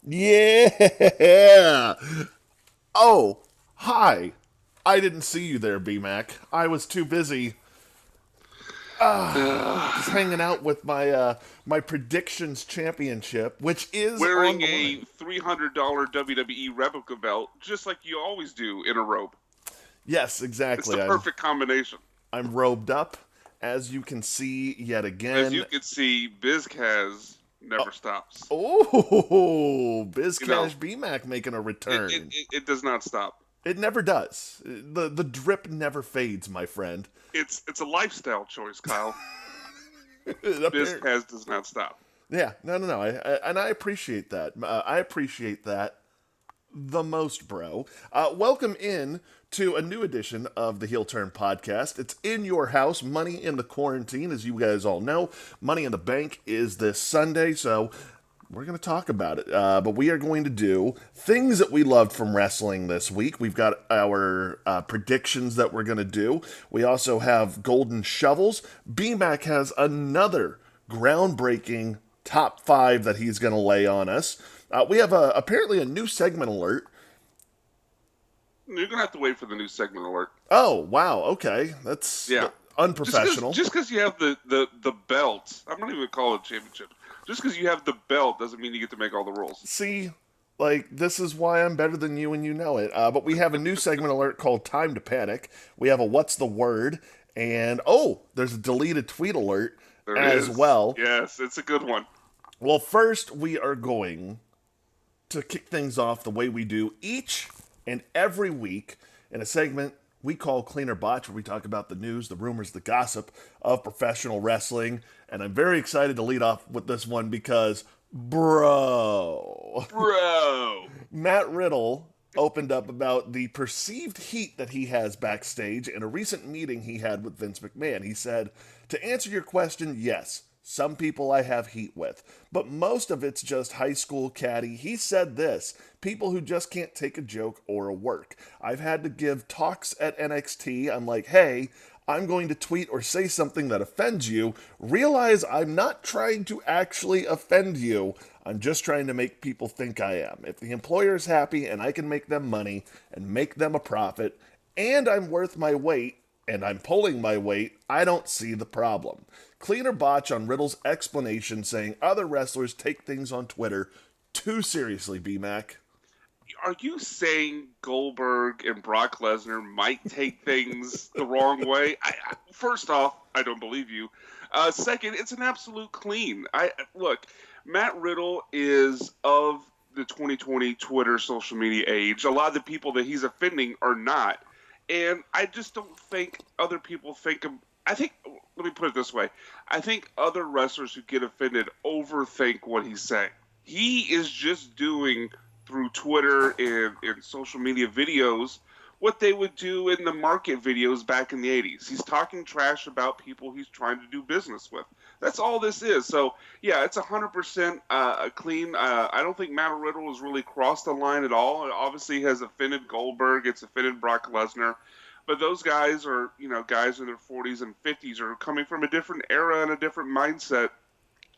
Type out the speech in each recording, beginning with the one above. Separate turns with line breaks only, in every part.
Yeah. Oh, hi. I didn't see you there, BMAC. I was too busy just
Ugh.
hanging out with my predictions championship, which is on
Wearing
the
a
line.
$300 WWE replica belt, just like you always do in a robe.
Yes,
It's the
exactly.
perfect combination.
I'm robed up, as you can see yet
As
again.
you can see, BizCaz never stops.
Oh,
You know,
BizCash BMAC making a
it, it,
return.
it, it does not stop.
It never does. The drip never fades, my friend.
It's a lifestyle choice, Kyle.
Apparently.
BizCaz does not stop.
Yeah, no. And I appreciate that. I appreciate that the most, bro. Welcome in to a new edition of the Heel Turn Podcast. It's in your house, Money in the Quarantine, as you guys all know. Money in the Bank is this Sunday, so we're going to talk about it. But we are going to do things that we loved from wrestling this week. We've got our predictions that we're going to do. We also have Golden Shovels. BMAC has another groundbreaking top five that he's going to lay on us. We have apparently a new segment alert.
You're gonna have to wait for the new segment alert.
Oh, wow. Okay. That's
Yeah. Just because
unprofessional.
just because you have the belt, I'm not even gonna call it a championship. Just because you have the belt doesn't mean you get to make all the rules.
See, like, this is why I'm better than you and you know it. But we have a new segment alert called Time to Panic. We have a What's the Word? And, oh, there's a deleted tweet alert
There
as
is.
well.
Yes, it's a good one.
Well, first, we are going to kick things off the way we do each and every week in a segment we call Cleaner Botch, where we talk about the news, the rumors, the gossip of professional wrestling. And I'm very excited to lead off with this one because, bro,
Bro.
Matt Riddle opened up about the perceived heat that he has backstage in a recent meeting he had with Vince McMahon. He said, to answer your question, yes, some people I have heat with, but most of it's just high school caddy. He said this, people who just can't take a joke or a work. I've had to give talks at NXT. I'm like, hey, I'm going to tweet or say something that offends you. Realize I'm not trying to actually offend you. I'm just trying to make people think I am. If the employer is happy and I can make them money and make them a profit, and I'm worth my weight, and I'm pulling my weight, I don't see the problem. Cleaner botch on Riddle's explanation saying other wrestlers take things on Twitter too seriously, BMAC.
Are you saying Goldberg and Brock Lesnar might take things the wrong way? First off, I don't believe you. Second, it's an absolute clean. I look, Matt Riddle is of the 2020 Twitter social media age. A lot of the people that he's offending are not, and I just don't think other people think. I think. Let me put it this way: I think other wrestlers who get offended overthink what he's saying. He is just doing through Twitter and social media videos what they would do in the market videos back in the 80s. He's talking trash about people he's trying to do business with. That's all this is. So, yeah, it's 100% clean. I don't think Matt Riddle has really crossed the line at all. It obviously has offended Goldberg, it's offended Brock Lesnar. But those guys are, guys in their 40s and 50s are coming from a different era and a different mindset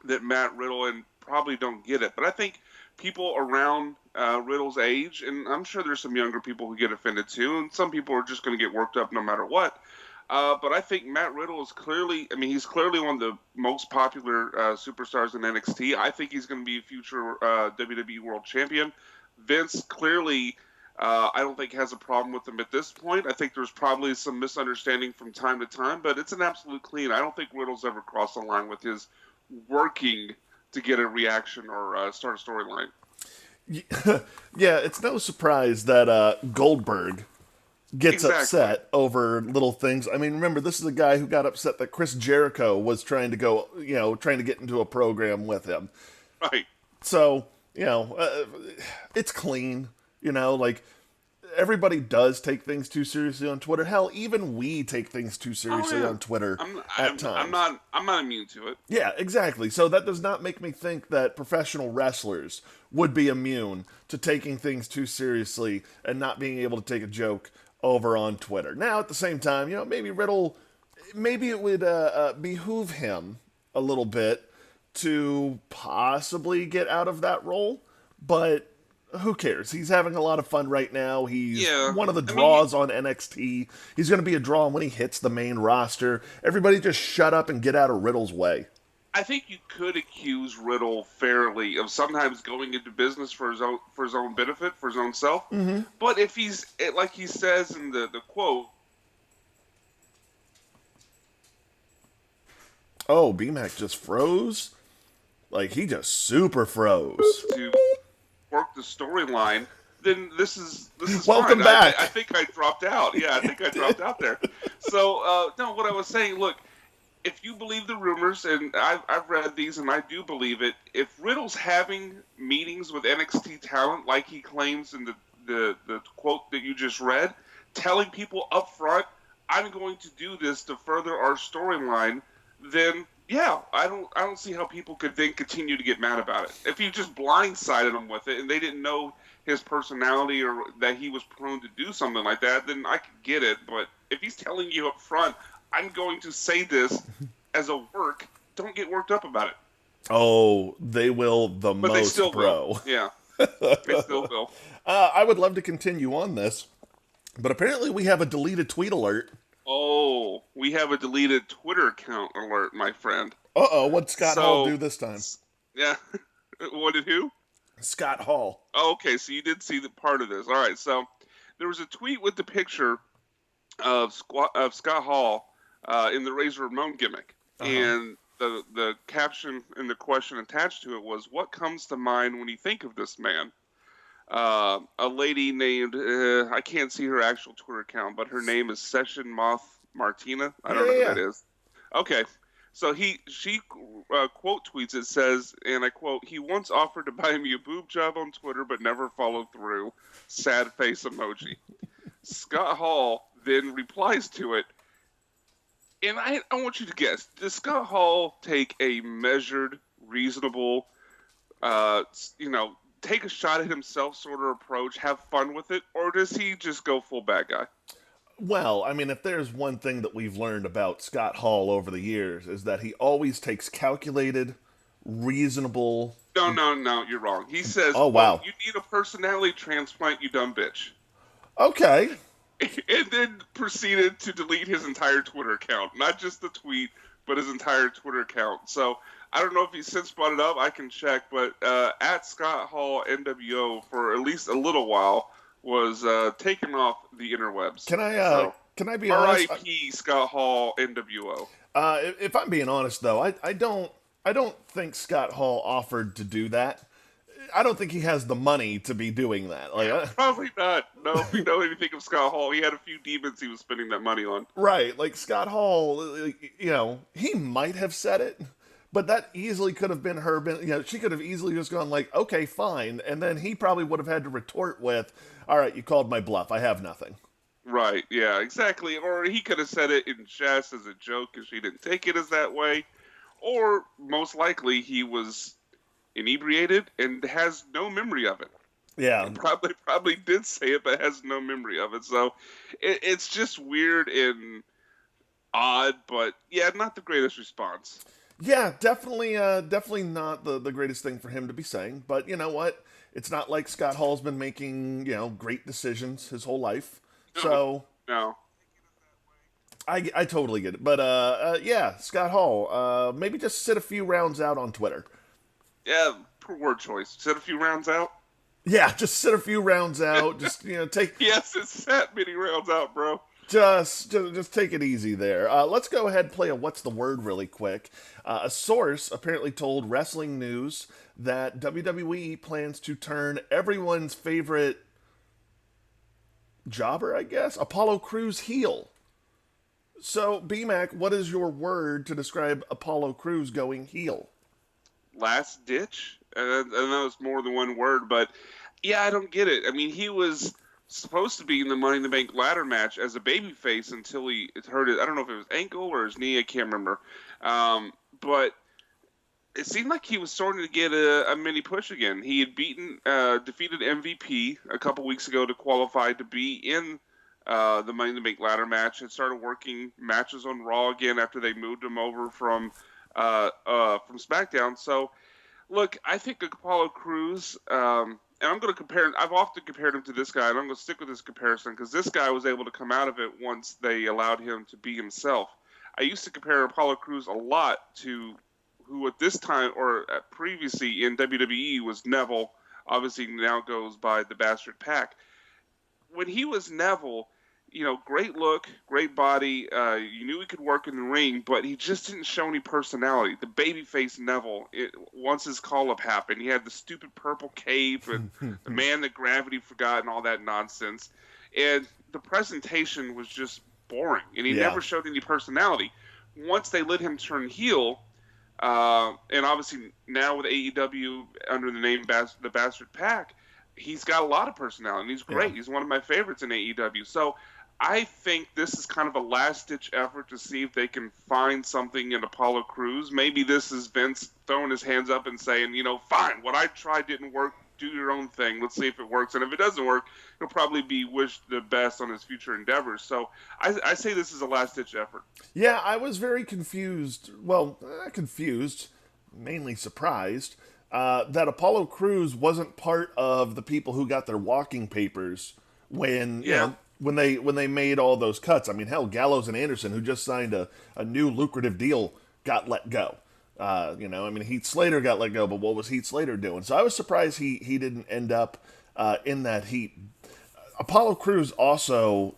that Matt Riddle and probably don't get it. But I think people around Riddle's age, and I'm sure there's some younger people who get offended too, and some people are just going to get worked up no matter what. But I think Matt Riddle is clearly, I mean, he's clearly one of the most popular superstars in NXT. I think he's going to be a future WWE World Champion. Vince clearly, I don't think has a problem with him at this point. I think there's probably some misunderstanding from time to time, but it's an absolute clean. I don't think Riddle's ever crossed the line with his working to get a reaction or start a storyline.
Yeah, it's no surprise that Goldberg gets
Exactly.
upset over little things. I mean, remember, this is a guy who got upset that Chris Jericho was trying to go, trying to get into a program with him.
Right.
So, it's clean. Like, everybody does take things too seriously on Twitter. Hell, even we take things too
Oh
seriously
yeah.
on Twitter
I'm
at
I'm I'm
times.
not I'm not immune to it.
Yeah, exactly. So that does not make me think that professional wrestlers would be immune to taking things too seriously and not being able to take a joke over on Twitter. Now, at the same time, maybe Riddle, maybe it would behoove him a little bit to possibly get out of that role. but who cares? He's having a lot of fun right now. He's
Yeah,
one of the
I mean,
draws on NXT. He's going to be a draw when he hits the main roster. Everybody just shut up and get out of Riddle's way.
I think you could accuse Riddle fairly of sometimes going into business for his own benefit, for his own self.
Mm-hmm.
But if like he says in the quote,
Oh, BMAC just froze? Like, he just super froze.
to work the storyline, then this is
Welcome
fine.
back.
I think I dropped out. Yeah, I think I dropped out there. So no, what I was saying, look, if you believe the rumors, and I've read these and I do believe it, if Riddle's having meetings with NXT talent like he claims in the quote that you just read, telling people up front, I'm going to do this to further our storyline, then yeah, I don't see how people could then continue to get mad about it. If you just blindsided them with it and they didn't know his personality or that he was prone to do something like that, then I could get it. But if he's telling you up front, I'm going to say this as a work, don't get worked up about it.
Oh, they will the
But
most,
they still
bro.
will. Yeah, they still will.
I would love to continue on this, but apparently we have a deleted tweet alert.
Oh, we have a deleted Twitter account alert, my friend.
Uh-oh, what'd Scott Hall do this time?
Yeah. What did who?
Scott Hall.
Oh, okay, so you did see the part of this. All right, so there was a tweet with the picture of Scott Hall in the Razor Ramon gimmick, and the caption and the question attached to it was, "What comes to mind when you think of this man?" A lady named I can't see her actual Twitter account, but her name is Session Moth Martina. I don't know who that is. Okay, so she quote tweets. It says, and I quote: "He once offered to buy me a boob job on Twitter, but never followed through. Sad face emoji." Scott Hall then replies to it, and I want you to guess: does Scott Hall take a measured, reasonable, take a shot at himself sort of approach, have fun with it, or does he just go full bad guy?
Well, I mean, if there's one thing that we've learned about Scott Hall over the years is that he always takes calculated, reasonable...
No, you're wrong. He says,
"Oh, wow.
You need a personality transplant, you dumb bitch."
Okay.
And then proceeded to delete his entire Twitter account. Not just the tweet, but his entire Twitter account. So I don't know if he's since brought it up. I can check. But at Scott Hall NWO for at least a little while was taken off the interwebs.
Can I be honest?
R.I.P. Scott Hall NWO.
If I'm being honest, though, I don't think Scott Hall offered to do that. I don't think he has the money to be doing that.
Probably not. No, if you know anything of Scott Hall, he had a few demons he was spending that money on.
Right, like Scott Hall, he might have said it, but that easily could have been her. She could have easily just gone like, "Okay, fine," and then he probably would have had to retort with, "All right, you called my bluff. I have nothing."
Right, yeah, exactly. Or he could have said it in jest as a joke and she didn't take it as that way. Or most likely he was inebriated and has no memory of it.
Yeah.
Probably did say it, but has no memory of it. So it's just weird and odd, but yeah, not the greatest response.
Yeah, definitely not the greatest thing for him to be saying. But you know what? It's not like Scott Hall's been making, great decisions his whole life. So
no.
I totally get it. But yeah, Scott Hall, maybe just sit a few rounds out on Twitter.
Yeah, poor word choice. Sit a few rounds out?
Yeah, just sit a few rounds out. Just, take...
Yes, it's sat many rounds out, bro.
Just take it easy there. Let's go ahead and play a What's the Word really quick. A source apparently told Wrestling News that WWE plans to turn everyone's favorite jobber, I guess, Apollo Crews heel. So, BMAC, what is your word to describe Apollo Crews going heel?
Last ditch? I know it's more than one word, but yeah, I don't get it. I mean, he was supposed to be in the Money in the Bank ladder match as a babyface until he hurt it. I don't know if it was ankle or his knee. I can't remember. But it seemed like he was starting to get a mini push again. He had defeated MVP a couple weeks ago to qualify to be in the Money in the Bank ladder match, and started working matches on Raw again after they moved him over from SmackDown. So Look, I think Apollo Crews, and I'm going to compare. I've often compared him to this guy, and I'm going to stick with this comparison because this guy was able to come out of it once they allowed him to be himself. I used to compare Apollo Crews a lot to who at this time or previously in WWE was Neville. Obviously, now goes by the Bastard Pack. When he was Neville, great look, great body. You knew he could work in the ring, but he just didn't show any personality. The babyface Neville, once his call-up happened, he had the stupid purple cape and the man that gravity forgot and all that nonsense. And the presentation was just boring, and he
Yeah.
never showed any personality. Once they let him turn heel, and obviously now with AEW under the name the Bastard Pack, he's got a lot of personality, and he's great.
Yeah.
He's one of my favorites in AEW. So I think this is kind of a last-ditch effort to see if they can find something in Apollo Crews. Maybe this is Vince throwing his hands up and saying, fine, what I tried didn't work. Do your own thing. Let's see if it works. And if it doesn't work, he'll probably be wished the best on his future endeavors. So I say this is a last-ditch effort.
Yeah, I was very confused. Well, not confused, mainly surprised that Apollo Crews wasn't part of the people who got their walking papers when
Yeah.
when they made all those cuts. I mean, hell, Gallows and Anderson, who just signed a new lucrative deal, got let go. I mean, Heath Slater got let go, but what was Heath Slater doing? So I was surprised he didn't end up in that heat. Apollo Crews also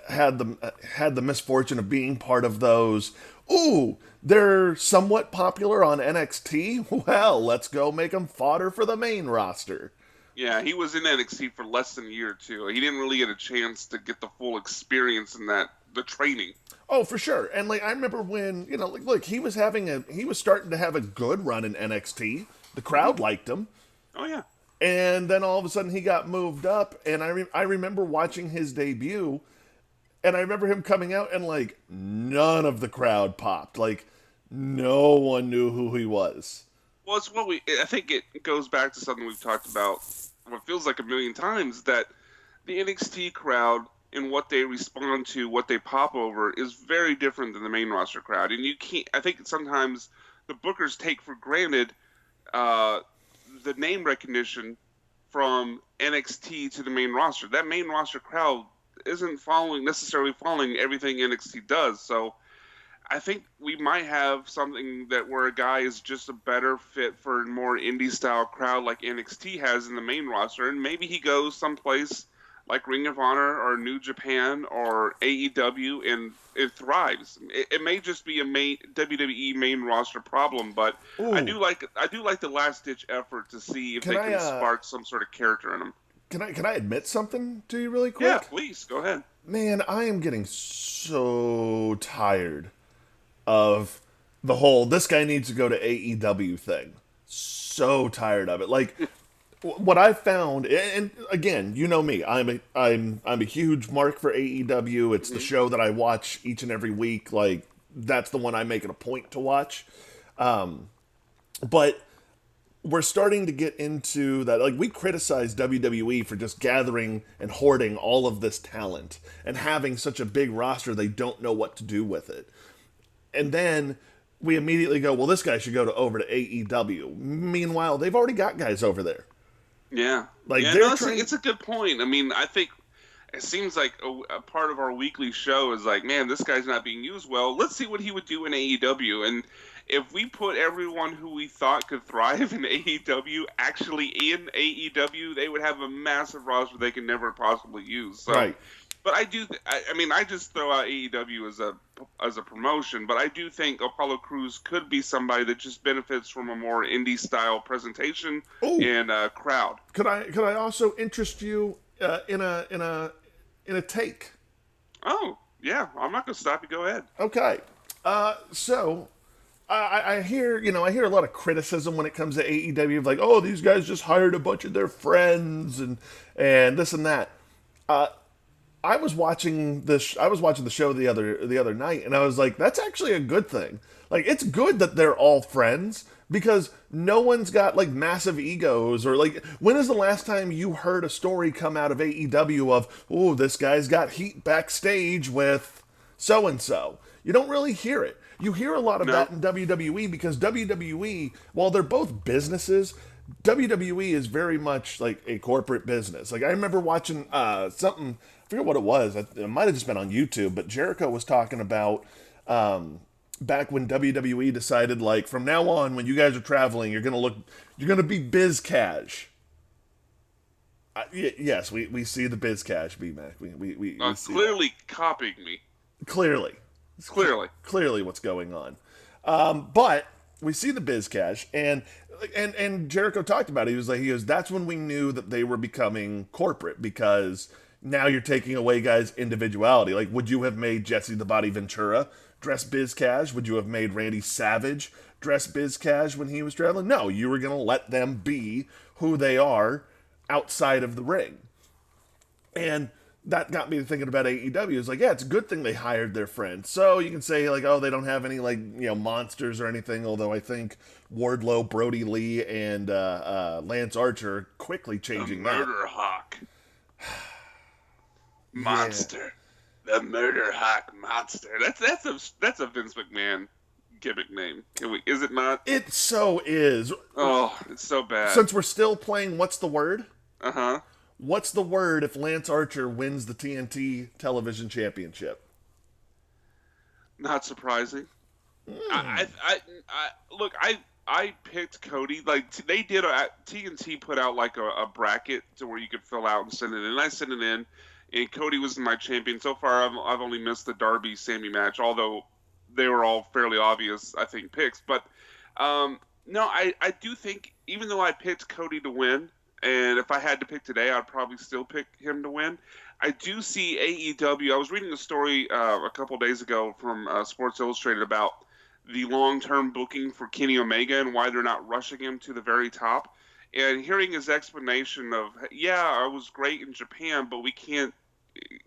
had the misfortune of being part of those. Ooh, they're somewhat popular on NXT. Well, let's go make them fodder for the main roster.
Yeah, he was in NXT for less than a year or two. He didn't really get a chance to get the full experience in the training.
Oh, for sure. And I remember when look, he was starting to have a good run in NXT. The crowd liked him.
Oh yeah.
And then all of a sudden he got moved up, and I remember watching his debut, and I remember him coming out, and none of the crowd popped. No one knew who he was.
Well, it's what I think it goes back to something we've talked about. What feels like a million times, that the NXT crowd and what they respond to, what they pop over, is very different than the main roster crowd. And you can't. I think sometimes the bookers take for granted the name recognition from NXT to the main roster. That main roster crowd isn't necessarily following everything NXT does. So I think we might have something where a guy is just a better fit for a more indie style crowd like NXT has in the main roster, and maybe he goes someplace like Ring of Honor or New Japan or AEW and it thrives. It may just be a WWE main roster problem, but
Ooh.
I do like the last ditch effort to see if they can spark some sort of character in them.
Can I admit something to you really quick?
Yeah, please go ahead.
Man, I am getting so tired of the whole "this guy needs to go to AEW" thing. So tired of it. What I found, and again, you know me, I'm a huge mark for AEW. It's the show that I watch each and every week. That's the one I make it a point to watch. But we're starting to get into that. We criticize WWE for just gathering and hoarding all of this talent and having such a big roster they don't know what to do with it. And then we immediately go, well, this guy should go over to AEW. Meanwhile, they've already got guys over there.
Yeah. It's a good point. I mean, I think it seems like a part of our weekly show is man, this guy's not being used well. Let's see what he would do in AEW. And if we put everyone who we thought could thrive in AEW actually in AEW, they would have a massive roster they can never possibly use. So,
right.
But I just throw out AEW as a promotion, but I do think Apollo Crews could be somebody that just benefits from a more indie style presentation and crowd.
Could I also interest you in a take?
Oh yeah, I'm not gonna stop you. Go ahead.
Okay. So I hear a lot of criticism when it comes to AEW of oh, these guys just hired a bunch of their friends and this and that. I was watching the show the other night, and I was like, that's actually a good thing. It's good that they're all friends because no one's got massive egos or when is the last time you heard a story come out of AEW of, oh, this guy's got heat backstage with so and so. You don't really hear it. You hear a lot of
No.
that in WWE because WWE, while they're both businesses, WWE is very much like a corporate business. Like I remember watching something, I forget what it was. It might have just been on YouTube, but Jericho was talking about back when WWE decided, like, from now on, when you guys are traveling, you're gonna be biz cash. Yes, we see the biz cash, B-Mac. We see that.
Clearly copying me.
Clearly. Clearly what's going on. But we see the biz cash, and Jericho talked about it. He goes, that's when we knew that they were becoming corporate because now you're taking away guys' individuality. Like, would you have made Jesse the Body Ventura dress biz cash? Would you have made Randy Savage dress biz cash when he was traveling? No, you were gonna let them be who they are outside of the ring. And that got me thinking about AEW. It's like, yeah, it's a good thing they hired their friend. So you can say, like, oh, they don't have any, like, monsters or anything, although I think Wardlow, Brody Lee, and Lance Archer are quickly changing
The
that.
Murder Hawk. Monster. The Murder Hawk Monster. That's a Vince McMahon gimmick name. Is it not?
It so is.
Oh, it's so bad.
Since we're still playing What's the Word?
Uh-huh.
What's the word if Lance Archer wins the TNT Television Championship?
Not surprising. Look, I picked Cody. Like they did. TNT put out like a bracket to where you could fill out and send it in. And I sent it in, and Cody was my champion. So far, I've only missed the Darby Sammy match, although they were all fairly obvious, I think, picks. But no, I do think even though I picked Cody to win. And if I had to pick today, I'd probably still pick him to win. I do see AEW. I was reading a story a couple days ago from Sports Illustrated about the long-term booking for Kenny Omega and why they're not rushing him to the very top. And hearing his explanation of, yeah, I was great in Japan, but we can't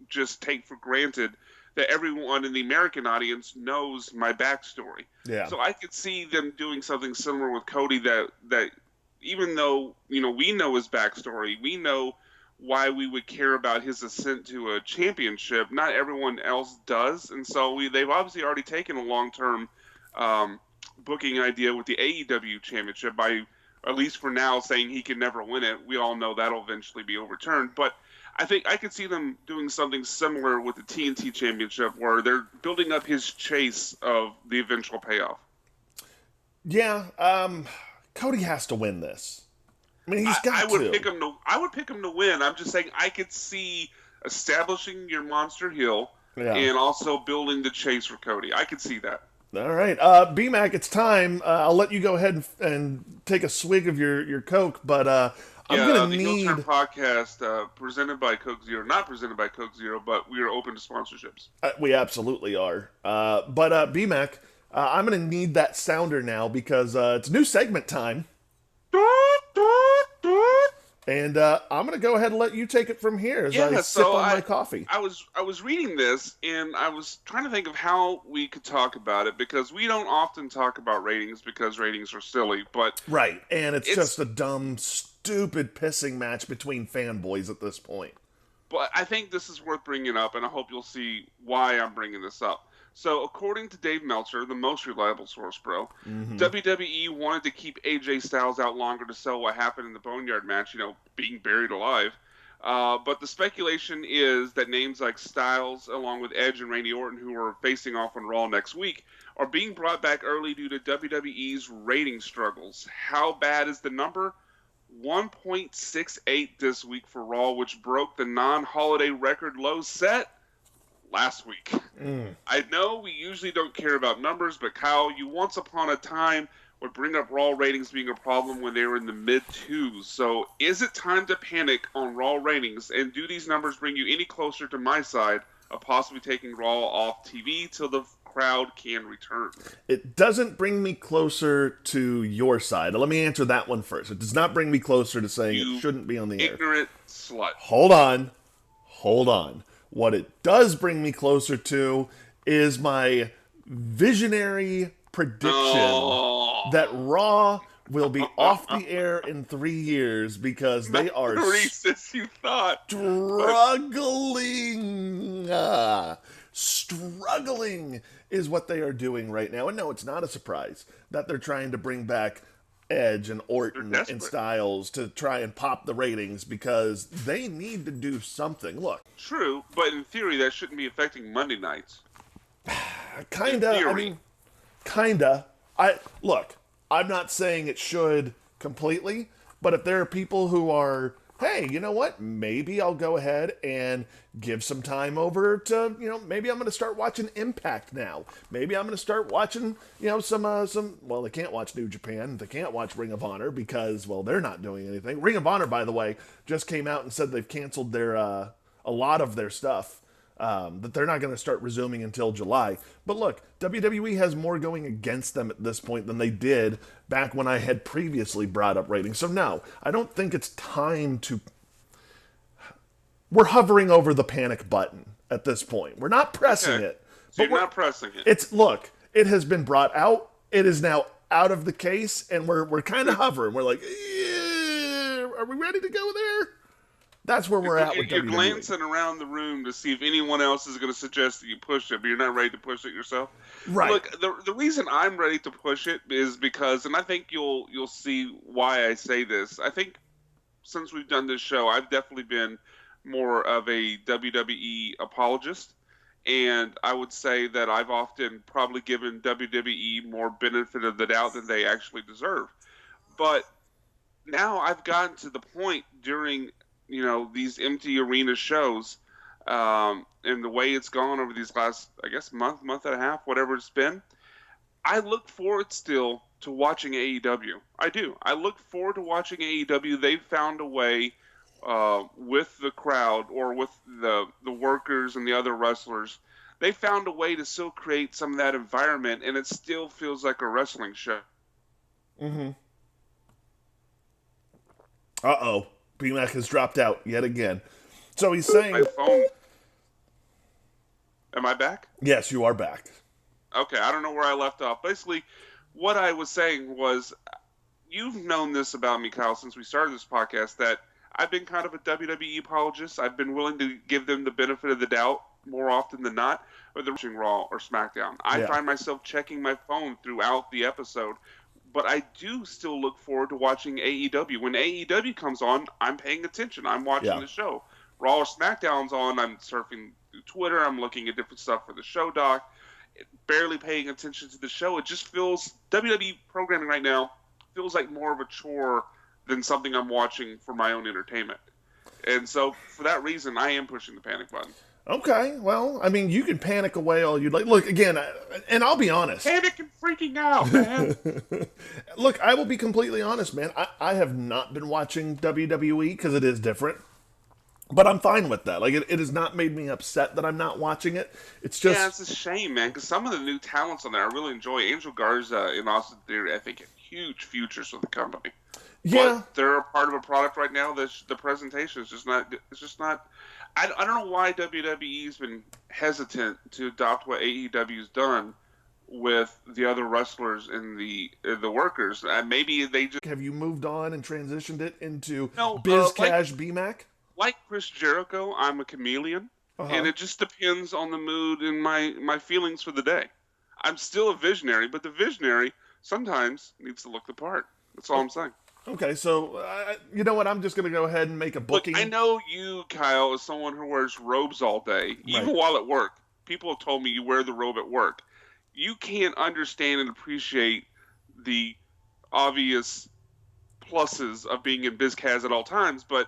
just take for granted that everyone in the American audience knows my backstory.
Yeah.
So I could see them doing something similar with Cody that even though, we know his backstory, we know why we would care about his ascent to a championship. Not everyone else does. And so they've obviously already taken a long-term booking idea with the AEW championship by, at least for now, saying he can never win it. We all know that'll eventually be overturned. But I think I could see them doing something similar with the TNT championship where they're building up his chase of the eventual payoff.
Yeah, Cody has to win this. I mean, he's got
I would
to.
I would pick him to win. I'm just saying I could see establishing your monster heel and also building the chase for Cody. I could see that.
All right. B-Mac, it's time. I'll let you go ahead and take a swig of your Coke, but I'm going to need...
Heel Turn Podcast presented by Coke Zero. Not presented by Coke Zero, but we are open to sponsorships.
We absolutely are. But B-Mac, I'm going to need that sounder now because it's new segment time. And I'm going to go ahead and let you take it from here as I sip on my coffee.
I was reading this, and I was trying to think of how we could talk about it, because we don't often talk about ratings because ratings are silly. But
right, and it's just a dumb, stupid pissing match between fanboys at this point.
But I think this is worth bringing up, and I hope you'll see why I'm bringing this up. So, according to Dave Meltzer, the most reliable source, bro, WWE wanted to keep AJ Styles out longer to sell what happened in the Boneyard match, being buried alive. But the speculation is that names like Styles, along with Edge and Randy Orton, who are facing off on Raw next week, are being brought back early due to WWE's rating struggles. How bad is the number? 1.68 this week for Raw, which broke the non-holiday record low set last week. I know we usually don't care about numbers, but Kyle, you once upon a time would bring up Raw ratings being a problem when they were in the mid-twos. So is it time to panic on Raw ratings, and do these numbers bring you any closer to my side of possibly taking Raw off TV till the crowd can return?
It doesn't bring me closer to your side. Let me answer that one first. It does not bring me closer to saying it shouldn't be on the air.
Ignorant slut.
Hold on. What it does bring me closer to is my visionary prediction that Raw will be off the air in 3 years because they are
racist, you thought.
struggling. struggling is what they are doing right now. And no, it's not a surprise that they're trying to bring back Edge and
They're
Orton and
desperate.
Styles to try and pop the ratings because they need to do something. Look,
True, but in theory, that shouldn't be affecting Monday nights.
kinda. I
theory.
mean, kinda. Look. I'm not saying it should completely, but if there are people who are, hey, you know what? Maybe I'll go ahead and give some time over to, maybe I'm going to start watching Impact now. Maybe I'm going to start watching, some. Well, they can't watch New Japan. They can't watch Ring of Honor because, well, they're not doing anything. Ring of Honor, by the way, just came out and said they've canceled their a lot of their stuff. That they're not going to start resuming until July. But look, WWE has more going against them at this point than they did back when I had previously brought up ratings. So no, I don't think it's time to... We're hovering over the panic button at this point. We're not pressing
Okay.
it.
So
But
you're not pressing it.
look, it has been brought out. It is now out of the case, and we're kind of hovering. We're like, are we ready to go there? That's where we're at with
You're
WWE.
glancing around the room to see if anyone else is going to suggest that you push it, but you're not ready to push it yourself.
Right.
Look, the reason I'm ready to push it is because, and I think you'll see why I say this. I think since we've done this show, I've definitely been more of a WWE apologist, and I would say that I've often probably given WWE more benefit of the doubt than they actually deserve. But now I've gotten to the point during these empty arena shows, and the way it's gone over these last, I guess, month and a half, whatever it's been, I look forward still to watching AEW. I do. I look forward to watching AEW. They've found a way with the crowd or with the workers and the other wrestlers. They found a way to still create some of that environment, and it still feels like a wrestling show.
Mm-hmm. Uh-oh. BMAC has dropped out yet again. So he's saying...
My phone. Am I back?
Yes, you are back.
Okay, I don't know where I left off. Basically, what I was saying was, you've known this about me, Kyle, since we started this podcast, that I've been kind of a WWE apologist. I've been willing to give them the benefit of the doubt more often than not, whether they're watching Raw or SmackDown. I find myself checking my phone throughout the episode, but I do still look forward to watching AEW. When AEW comes on, I'm paying attention. I'm watching the show. Raw or SmackDown's on, I'm surfing through Twitter. I'm looking at different stuff for the show doc. Barely paying attention to the show. It just feels, WWE programming right now feels like more of a chore than something I'm watching for my own entertainment. And so, for that reason, I am pushing the panic button.
Okay, well, I mean, you can panic away all you'd like. Look, again, and I'll be honest.
Panic and freaking out, man.
Look, I will be completely honest, man. I have not been watching WWE because it is different. But I'm fine with that. Like, it has not made me upset that I'm not watching it. It's just...
Yeah, it's a shame, man, because some of the new talents on there I really enjoy. Angel Garza and Austin Theory, I think, have huge futures for the company.
Yeah.
But they're a part of a product right now that the presentation is just not... It's just not... I don't know why WWE's been hesitant to adopt what AEW's done with the other wrestlers and the workers. Maybe they just...
Have you moved on and transitioned it into
No,
BizCash BMAC?
Like Chris Jericho, I'm a chameleon, and it just depends on the mood and my feelings for the day. I'm still a visionary, but the visionary sometimes needs to look the part. That's all I'm saying.
Okay, so, you know what? I'm just going to go ahead and make a booking.
Look, I know you, Kyle, as someone who wears robes all day, even while at work. People have told me you wear the robe at work. You can't understand and appreciate the obvious pluses of being in BizCaz at all times, but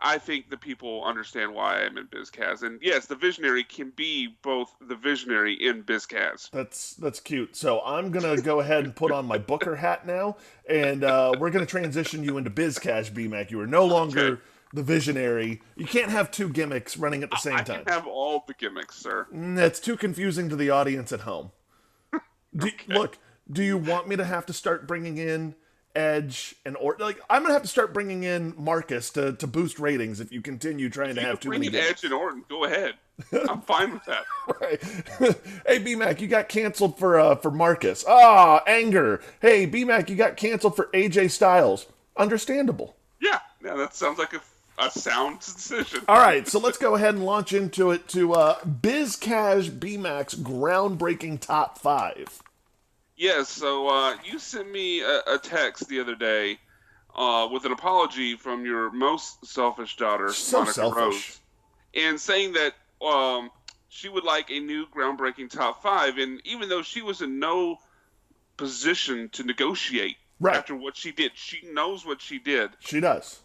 I think the people understand why I'm in BizCaz. And yes, the visionary can be both the visionary in BizCaz.
That's cute. So I'm going to go ahead and put on my Booker hat now, and we're going to transition you into BizCash BMAC. You are no longer the visionary. You can't have two gimmicks running at the same time.
I can have all the gimmicks, sir.
That's too confusing to the audience at home. Look, do you want me to have to start bringing in Edge and like I'm gonna have to start bringing in Marcus to boost ratings if you continue trying to have too many gimmicks.
Edge and Orton, go ahead. I'm fine with that.
Right. Hey BMAC, you got canceled for Marcus. Ah, anger. Hey BMAC, you got canceled for AJ Styles. Understandable.
Yeah, that sounds like a sound decision.
All right, so let's go ahead and launch into it to BizCash BMAX groundbreaking top 5.
Yes, so you sent me a text the other day with an apology from your most selfish daughter,
So
Monica
selfish.
Rose, and saying that she would like a new groundbreaking top 5. And even though she was in no position to negotiate
Right.
after what she did, she knows what she did.
She does.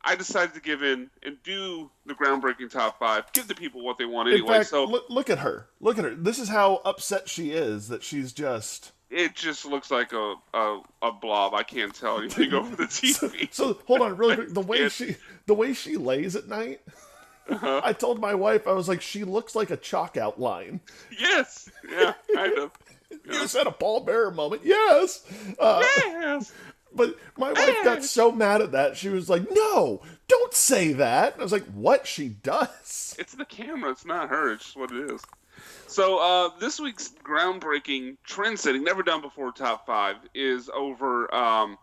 I decided to give in and do the groundbreaking top 5. Give the people what they want
In
anyway.
fact,
So
look at her. Look at her. This is how upset she is that she's just.
it just looks like a blob. I can't tell anything over the TV.
So hold on, really quick.
Yes.
The way she lays at night. I told my wife, I was like, she looks like a chalk outline.
Yes. Yeah, kind of.
You just had a Paul Bearer moment. Yes.
Yes.
But my wife got so mad at that. She was like, no, don't say that. And I was like, what? She does.
It's the camera. It's not her. It's just what it is. So this week's groundbreaking, trend-setting, never done before top 5 is over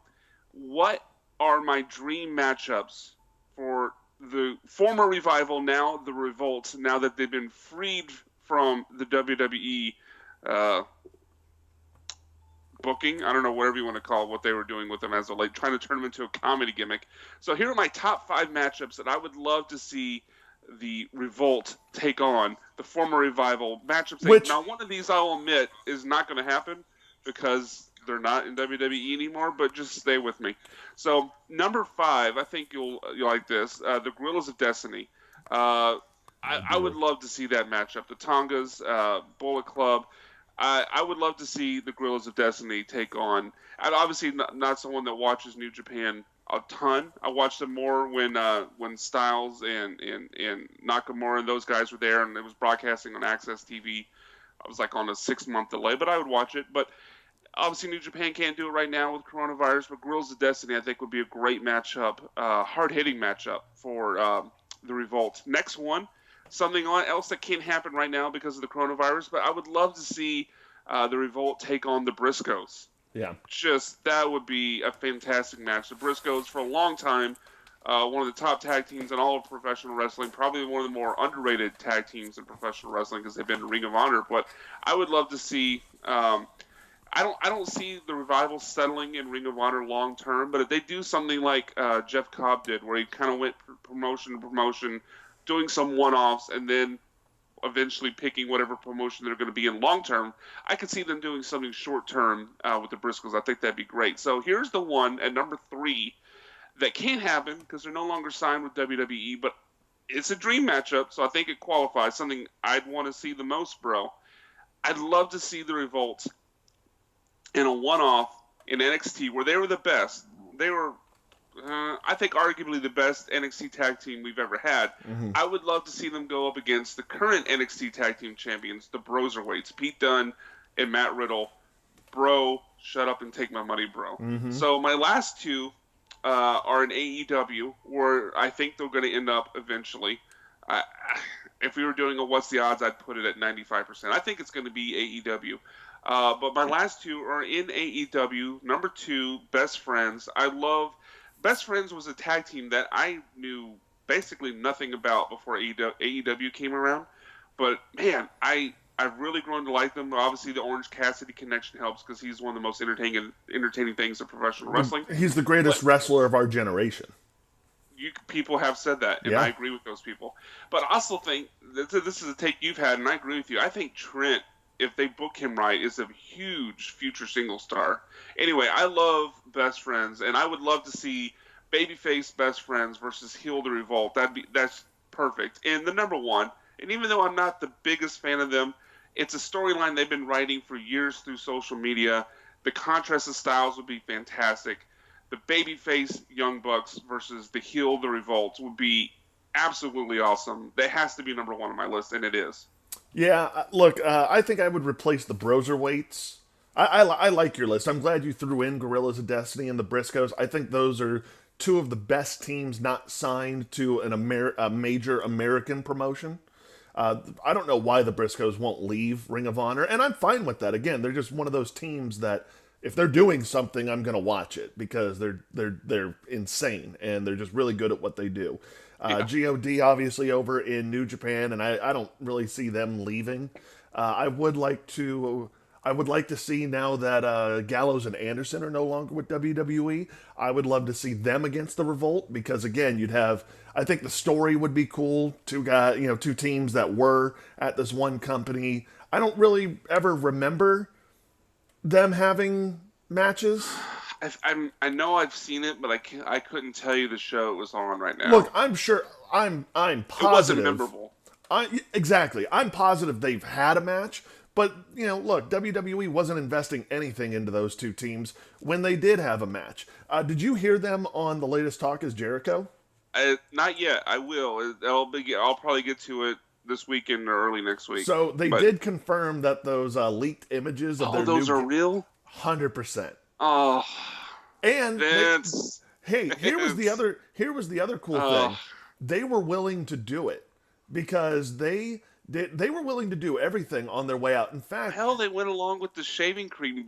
what are my dream matchups for the former Revival, now the Revolt, now that they've been freed from the WWE booking. I don't know, whatever you want to call what they were doing with them as of late, trying to turn them into a comedy gimmick. So here are my top 5 matchups that I would love to see the Revolt take on the former Revival matchups. Now, one of these, I'll admit, is not going to happen because they're not in WWE anymore, but just stay with me. So number 5, I think you'll like this, the Gorillas of Destiny. I would love to see that matchup. The Tongas, Bullet Club. I would love to see the Gorillas of Destiny take on, and obviously not someone that watches New Japan a ton. I watched them more when Styles and Nakamura and those guys were there, and it was broadcasting on Access TV. I was like on a 6-month delay, but I would watch it. But obviously New Japan can't do it right now with coronavirus, but Gorillas of Destiny I think would be a great matchup, hard-hitting matchup for the Revolt. Next one, something else that can't happen right now because of the coronavirus, but I would love to see the Revolt take on the Briscoes.
Yeah.
Just, that would be a fantastic match. The Briscoes, for a long time, one of the top tag teams in all of professional wrestling, probably one of the more underrated tag teams in professional wrestling because they've been in Ring of Honor. But I would love to see. I don't see the Revival settling in Ring of Honor long term, but if they do something like Jeff Cobb did, where he kind of went promotion to promotion, doing some one-offs, and then eventually picking whatever promotion they're going to be in long term, I could see them doing something short term with the Briscoes. I think that'd be great. So here's the one at number 3 that can't happen because they're no longer signed with WWE, but it's a dream matchup, so I think it qualifies. Something I'd want to see the most, bro. I'd love to see the Revolt in a one-off in NXT where they were the best. They were, I think, arguably the best NXT tag team we've ever had.
Mm-hmm.
I would love to see them go up against the current NXT tag team champions, the Broserweights, Pete Dunne and Matt Riddle. Bro, shut up and take my money, bro.
Mm-hmm.
So my last 2 are in AEW, where I think they're going to end up eventually. If we were doing a what's the odds, I'd put it at 95%. I think it's going to be AEW. But my last 2 are in AEW. Number 2, Best Friends. Best Friends was a tag team that I knew basically nothing about before AEW came around. But, man, I've really grown to like them. Obviously, the Orange Cassidy connection helps because he's one of the most entertaining things in professional wrestling.
He's the greatest wrestler of our generation.
People have said that, and
Yeah.
I agree with those people. But I also think, this is a take you've had, and I agree with you. I think Trent, if they book him right, is a huge future single star. Anyway, I love Best Friends, and I would love to see babyface Best Friends versus heel the Revolt. That's perfect. And the number 1, and even though I'm not the biggest fan of them, it's a storyline they've been writing for years through social media. The contrast of styles would be fantastic. The babyface Young Bucks versus the heel the Revolt would be absolutely awesome. That has to be number 1 on my list, and it is.
Yeah, look, I think I would replace the Broserweights. I like your list. I'm glad you threw in Gorillas of Destiny and the Briscoes. I think those are 2 of the best teams not signed to a major American promotion. I don't know why the Briscoes won't leave Ring of Honor, and I'm fine with that. Again, they're just one of those teams that if they're doing something, I'm going to watch it because they're insane and they're just really good at what they do.
Yeah.
God obviously over in New Japan, and I don't really see them leaving. I would like to. I would like to see now that Gallows and Anderson are no longer with WWE. I would love to see them against the Revolt because again, you'd have. I think the story would be cool. Two teams that were at this one company. I don't really ever remember them having matches.
I know I've seen it, but I couldn't tell you the show it was on right now.
Look, I'm sure. I'm
It wasn't
positive.
memorable.
Exactly. I'm positive they've had a match, but look, WWE wasn't investing anything into those two teams when they did have a match. Did you hear them on the latest Talk Is Jericho?
Not yet. I will. I'll probably get to it this weekend or early next week.
So they did confirm that those leaked images of their
those are real.
100%.
Oh,
And
Vince.
here was the other cool thing. They were willing to do it because they were willing to do everything on their way out. In fact,
Hell, they went along with the shaving cream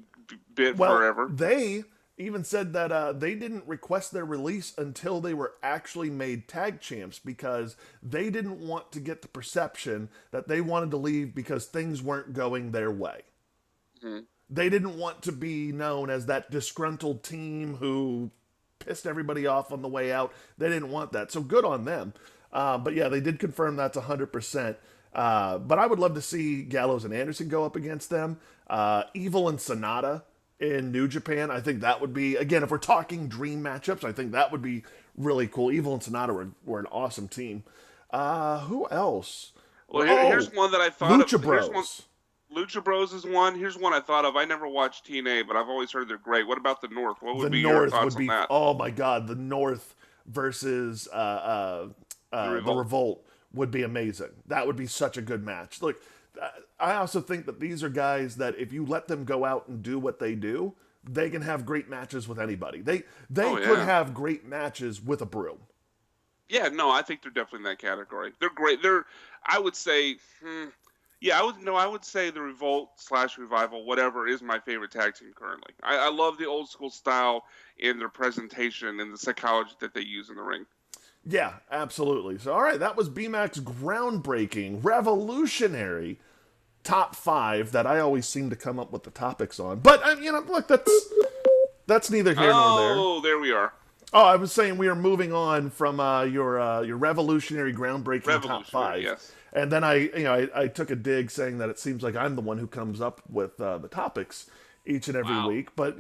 bit forever.
They even said that they didn't request their release until they were actually made tag champs because they didn't want to get the perception that they wanted to leave because things weren't going their way.
Mm-hmm.
They didn't want to be known as that disgruntled team who pissed everybody off on the way out. They didn't want that. So good on them. But yeah, they did confirm that's 100%. But I would love to see Gallows and Anderson go up against them. Evil and Sonata in New Japan. I think that would be, again, if we're talking dream matchups, I think that would be really cool. Evil and Sonata were an awesome team. Who else?
Well, here's one that I thought
Lucha
of.
Bros.
Lucha Bros is one. Here's one I thought of. I never watched TNA, but I've always heard they're great. What about the North? What would be your thoughts on that?
Oh my God, the North versus the Revolt would be amazing. That would be such a good match. Look, I also think that these are guys that if you let them go out and do what they do, they can have great matches with anybody. They could have great matches with a broom.
Yeah, no, I think they're definitely in that category. They're great. I would say, I would say the Revolt / Revival, whatever, is my favorite tag team currently. I love the old school style in their presentation and the psychology that they use in the ring.
Yeah, absolutely. So, all right, that was BMAC's groundbreaking, revolutionary top 5 that I always seem to come up with the topics on. But, look, that's neither here nor there.
Oh, there we are.
Oh, I was saying we are moving on from your revolutionary, groundbreaking top 5.
Yes.
And then I took a dig saying that it seems like I'm the one who comes up with the topics each and every week. But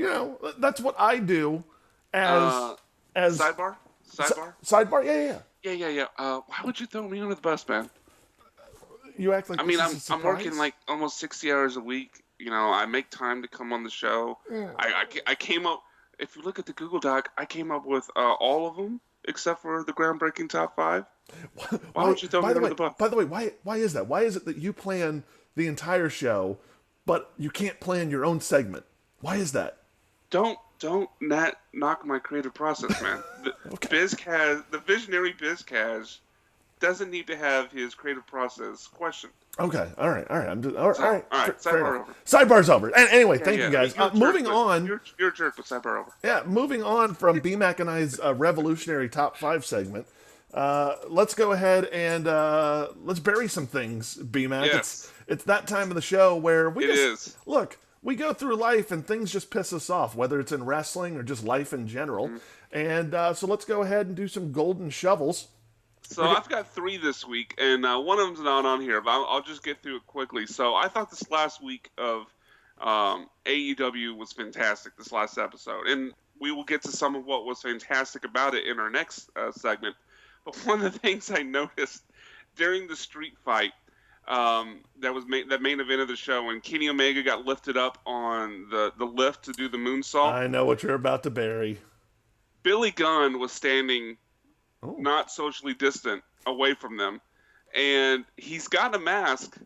that's what I do as
sidebar.
Sidebar, yeah.
Yeah. Why would you throw me under the bus, man?
You act like
I'm working like almost 60 hours a week. I make time to come on the show. Yeah. I came up. If you look at the Google Doc, I came up with all of them except for the groundbreaking top 5. Why would you throw me under the bus?
By the way, why is that? Why is it that you plan the entire show, but you can't plan your own segment? Why is that?
Don't knock my creative process, man. The visionary BizCaz doesn't need to have his creative process questioned.
Okay, all right. I'm just all right.
Sidebar over.
Sidebar's over. And anyway, thank you guys. Moving on.
You're a jerk with sidebar over.
Yeah, moving on from BMAC and I's revolutionary top 5 segment. Let's go ahead and let's bury some things, BMAC.
Yes.
It's that time of the show where
look.
We go through life and things just piss us off, whether it's in wrestling or just life in general. Mm-hmm. And so let's go ahead and do some golden shovels.
So I've got 3 this week, and one of them's not on here, but I'll just get through it quickly. So I thought this last week of AEW was fantastic, this last episode. And we will get to some of what was fantastic about it in our next segment. But one of the things I noticed during the street fight, that main event of the show, when Kenny Omega got lifted up on the lift to do the moonsault.
I know what you're about to bury.
Billy Gunn was standing not socially distant away from them, and he's got a mask,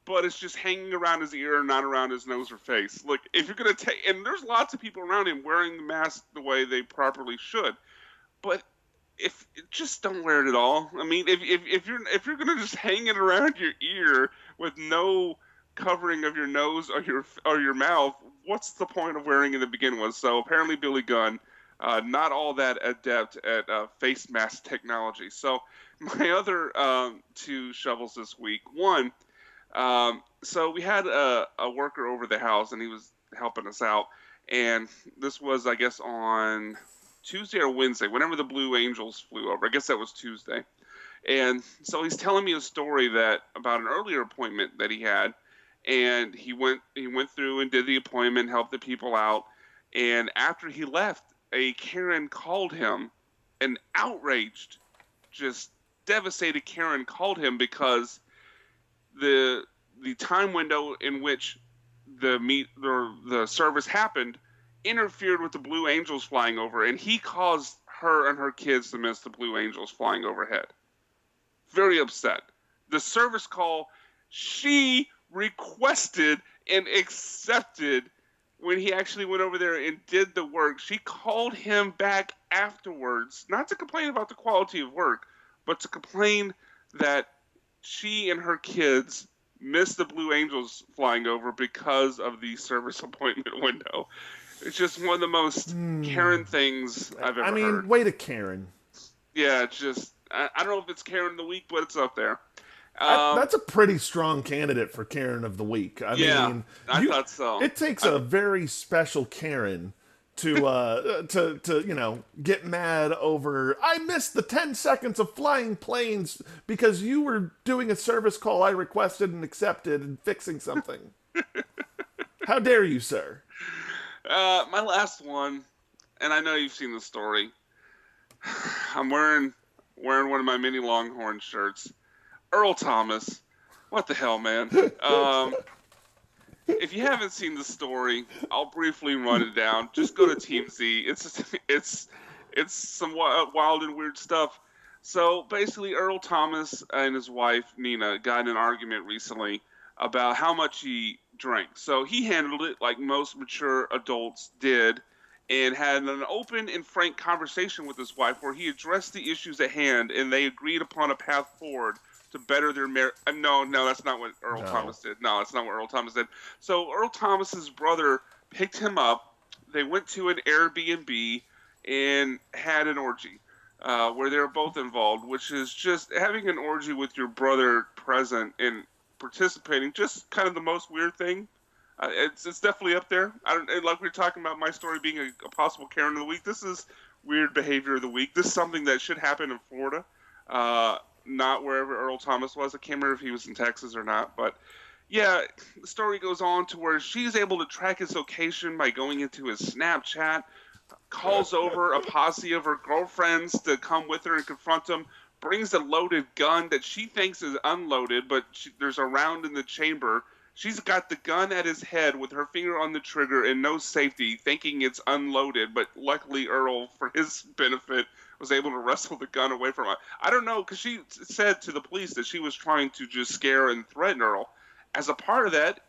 but it's just hanging around his ear, not around his nose or face. Look, if you're gonna and there's lots of people around him wearing the mask the way they properly should, but just don't wear it at all. I mean, if you're gonna just hang it around your ear with no covering of your nose or your mouth, what's the point of wearing it to begin with? So apparently Billy Gunn, not all that adept at face mask technology. So My other two shovels this week. One, so we had a worker over the house, and he was helping us out. And this was, I guess, on Tuesday or Wednesday, whenever the Blue Angels flew over. I guess that was Tuesday. And so he's telling me a story that about an earlier appointment that he had, and he went through and did the appointment, helped the people out, and after he left, a Karen called him, an outraged, just devastated Karen called him because the the time window in which the service happened interfered with the Blue Angels flying over, and he caused her and her kids to miss the Blue Angels flying overhead. Very upset. The service call she requested and accepted when he actually went over there and did the work. She called him back afterwards, not to complain about the quality of work, but to complain that she and her kids missed the Blue Angels flying over because of the service appointment window. It's just one of the most Karen things I've ever heard.
Way to Karen.
Yeah, it's just, I don't know if it's Karen of the week, but it's up there.
That's a pretty strong candidate for Karen of the week. I
thought so.
It takes a very special Karen to get mad over, I missed the 10 seconds of flying planes because you were doing a service call I requested and accepted and fixing something. How dare you, sir?
My last one, and I know you've seen the story. I'm wearing one of my mini Longhorn shirts. Earl Thomas. What the hell, man? If you haven't seen the story, I'll briefly run it down. Just go to Team Z. It's some wild and weird stuff. So basically, Earl Thomas and his wife Nina got in an argument recently about how much he drank. So he handled it like most mature adults did, and had an open and frank conversation with his wife where he addressed the issues at hand, and they agreed upon a path forward to better their marriage. No, that's not what Earl Thomas did. No, that's not what Earl Thomas did. So Earl Thomas's brother picked him up. They went to an Airbnb and had an orgy where they were both involved, which is just having an orgy with your brother present and participating, just kind of the most weird thing. It's definitely up there. Like we were talking about my story being a possible Karen of the week. This is weird behavior of the week. This is something that should happen in Florida. Not wherever Earl Thomas was. I can't remember if he was in Texas or not. But, yeah, the story goes on to where she's able to track his location by going into his Snapchat, calls over a posse of her girlfriends to come with her and confront him, brings a loaded gun that she thinks is unloaded, but there's a round in the chamber. She's got the gun at his head with her finger on the trigger and no safety, thinking it's unloaded, but luckily Earl, for his benefit, was able to wrestle the gun away from her. I don't know, because she said to the police that she was trying to just scare and threaten Earl. As a part of that,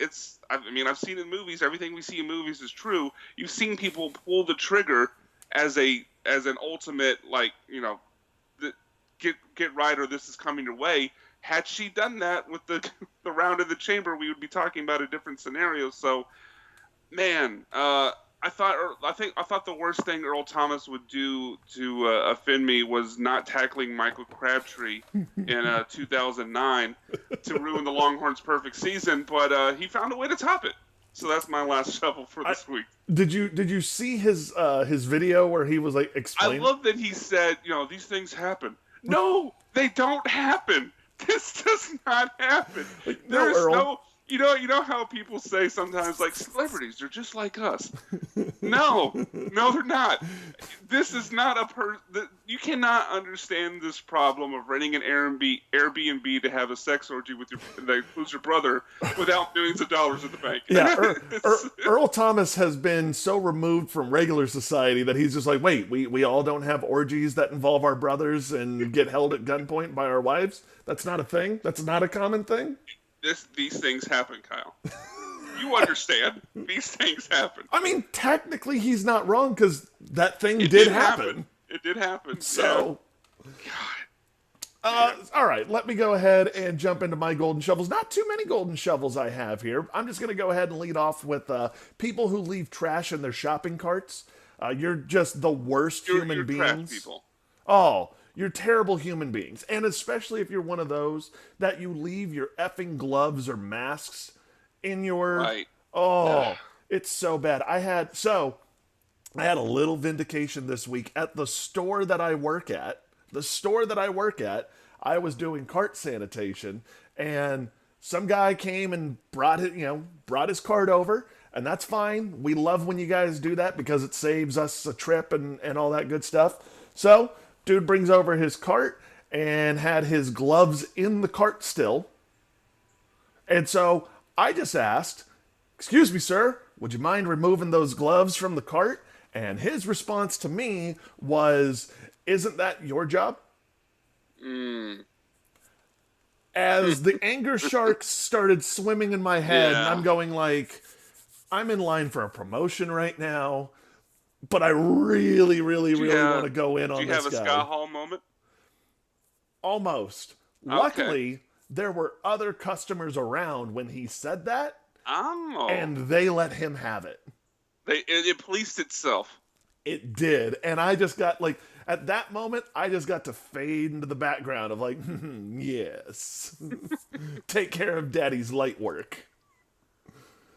I've seen in movies, everything we see in movies is true. You've seen people pull the trigger as an ultimate, get right or this is coming your way. Had she done that with the round in the chamber, we would be talking about a different scenario. So, man, I thought the worst thing Earl Thomas would do to offend me was not tackling Michael Crabtree in 2009 to ruin the Longhorns' perfect season, but he found a way to top it. So that's my last shovel for this week.
Did you see his video where he was like explaining?
I love that he said, these things happen. No, they don't happen. This does not happen. There's no. You know how people say sometimes, like, celebrities, they're just like us. No, they're not. This is not you cannot understand this problem of renting an Airbnb to have a sex orgy with that includes your brother without millions of dollars in the bank.
Yeah, Earl Thomas has been so removed from regular society that he's just like, wait, we all don't have orgies that involve our brothers and get held at gunpoint by our wives? That's not a thing? That's not a common thing?
These things happen, Kyle. You understand. These things happen.
I mean, technically he's not wrong because that thing did happen.
It did happen.
So,
yeah.
God. All right, let me go ahead and jump into my golden shovels. Not too many golden shovels I have here. I'm just going to go ahead and lead off with people who leave trash in their shopping carts. You're just the worst human beings.
Trash people.
Oh, You're terrible human beings. And especially if you're one of those that you leave your effing gloves or masks in your.
Right.
Oh, it's so bad. I had a little vindication this week at the store that I work at. The store that I work at, I was doing cart sanitation, and some guy came and brought his cart over, and that's fine. We love when you guys do that because it saves us a trip and all that good stuff. So, dude brings over his cart and had his gloves in the cart still. And so I just asked, "Excuse me, sir, would you mind removing those gloves from the cart?" And his response to me was, "Isn't that your job?" As the anger sharks started swimming in my head, and I'm going like, I'm in line for a promotion right now, but I really, really, really want to go in on this guy.
Do you have a Scott Hall moment?
Almost. Luckily, there were other customers around when he said that, and they let him have it.
It policed itself.
It did. And I just got, like, at that moment, I just got to fade into the background of, like, yes. Take care of daddy's light work.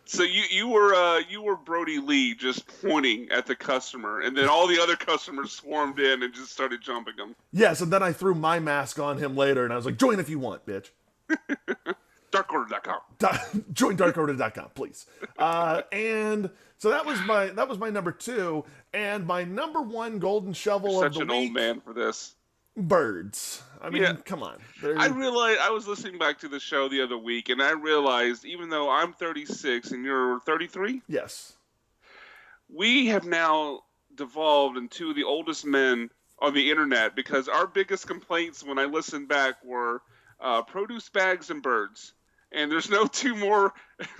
So you were Brody Lee just pointing at the customer, and then all the other customers swarmed in and just started jumping him.
Yes, and then I threw my mask on him later, and I was like, "Join if you want, bitch."
Darkorder.com.
Join darkorder.com, please. And so that was my number 2, and my number 1 golden shovel of the week.
Such an old man for this.
Birds. I mean, come on.
I realized, I was listening back to the show the other week, and I realized, even though I'm 36 and you're 33,
yes,
we have now devolved into the oldest men on the internet, because our biggest complaints when I listened back were produce bags and birds. And there's no 2 more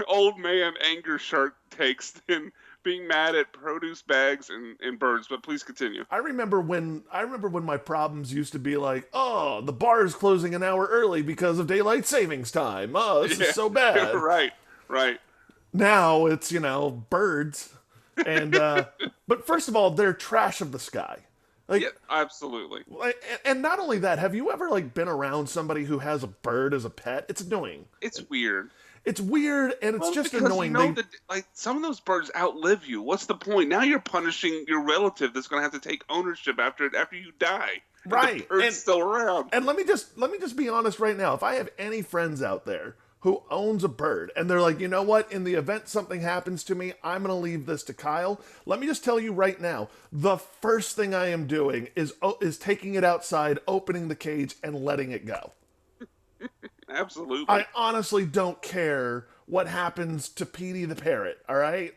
old man anger shark takes than being mad at produce bags and birds. But please continue.
I remember when my problems used to be like, "Oh, the bar is closing an hour early because of daylight savings time. Oh, this is so bad."
Right.
Now it's, birds. And but first of all, they're trash of the sky. Like,
yeah, absolutely.
And not only that, have you ever been around somebody who has a bird as a pet? It's annoying.
It's weird.
It's weird, and it's just annoying.
That some of those birds outlive you. What's the point? Now you're punishing your relative that's going to have to take ownership after you die.
Right.
The bird's still around.
And let me just be honest right now. If I have any friends out there who owns a bird, and they're like, "You know what? In the event something happens to me, I'm going to leave this to Kyle." Let me just tell you right now, the first thing I am doing is taking it outside, opening the cage, and letting it go.
Absolutely.
I honestly don't care what happens to Petey the parrot, all right?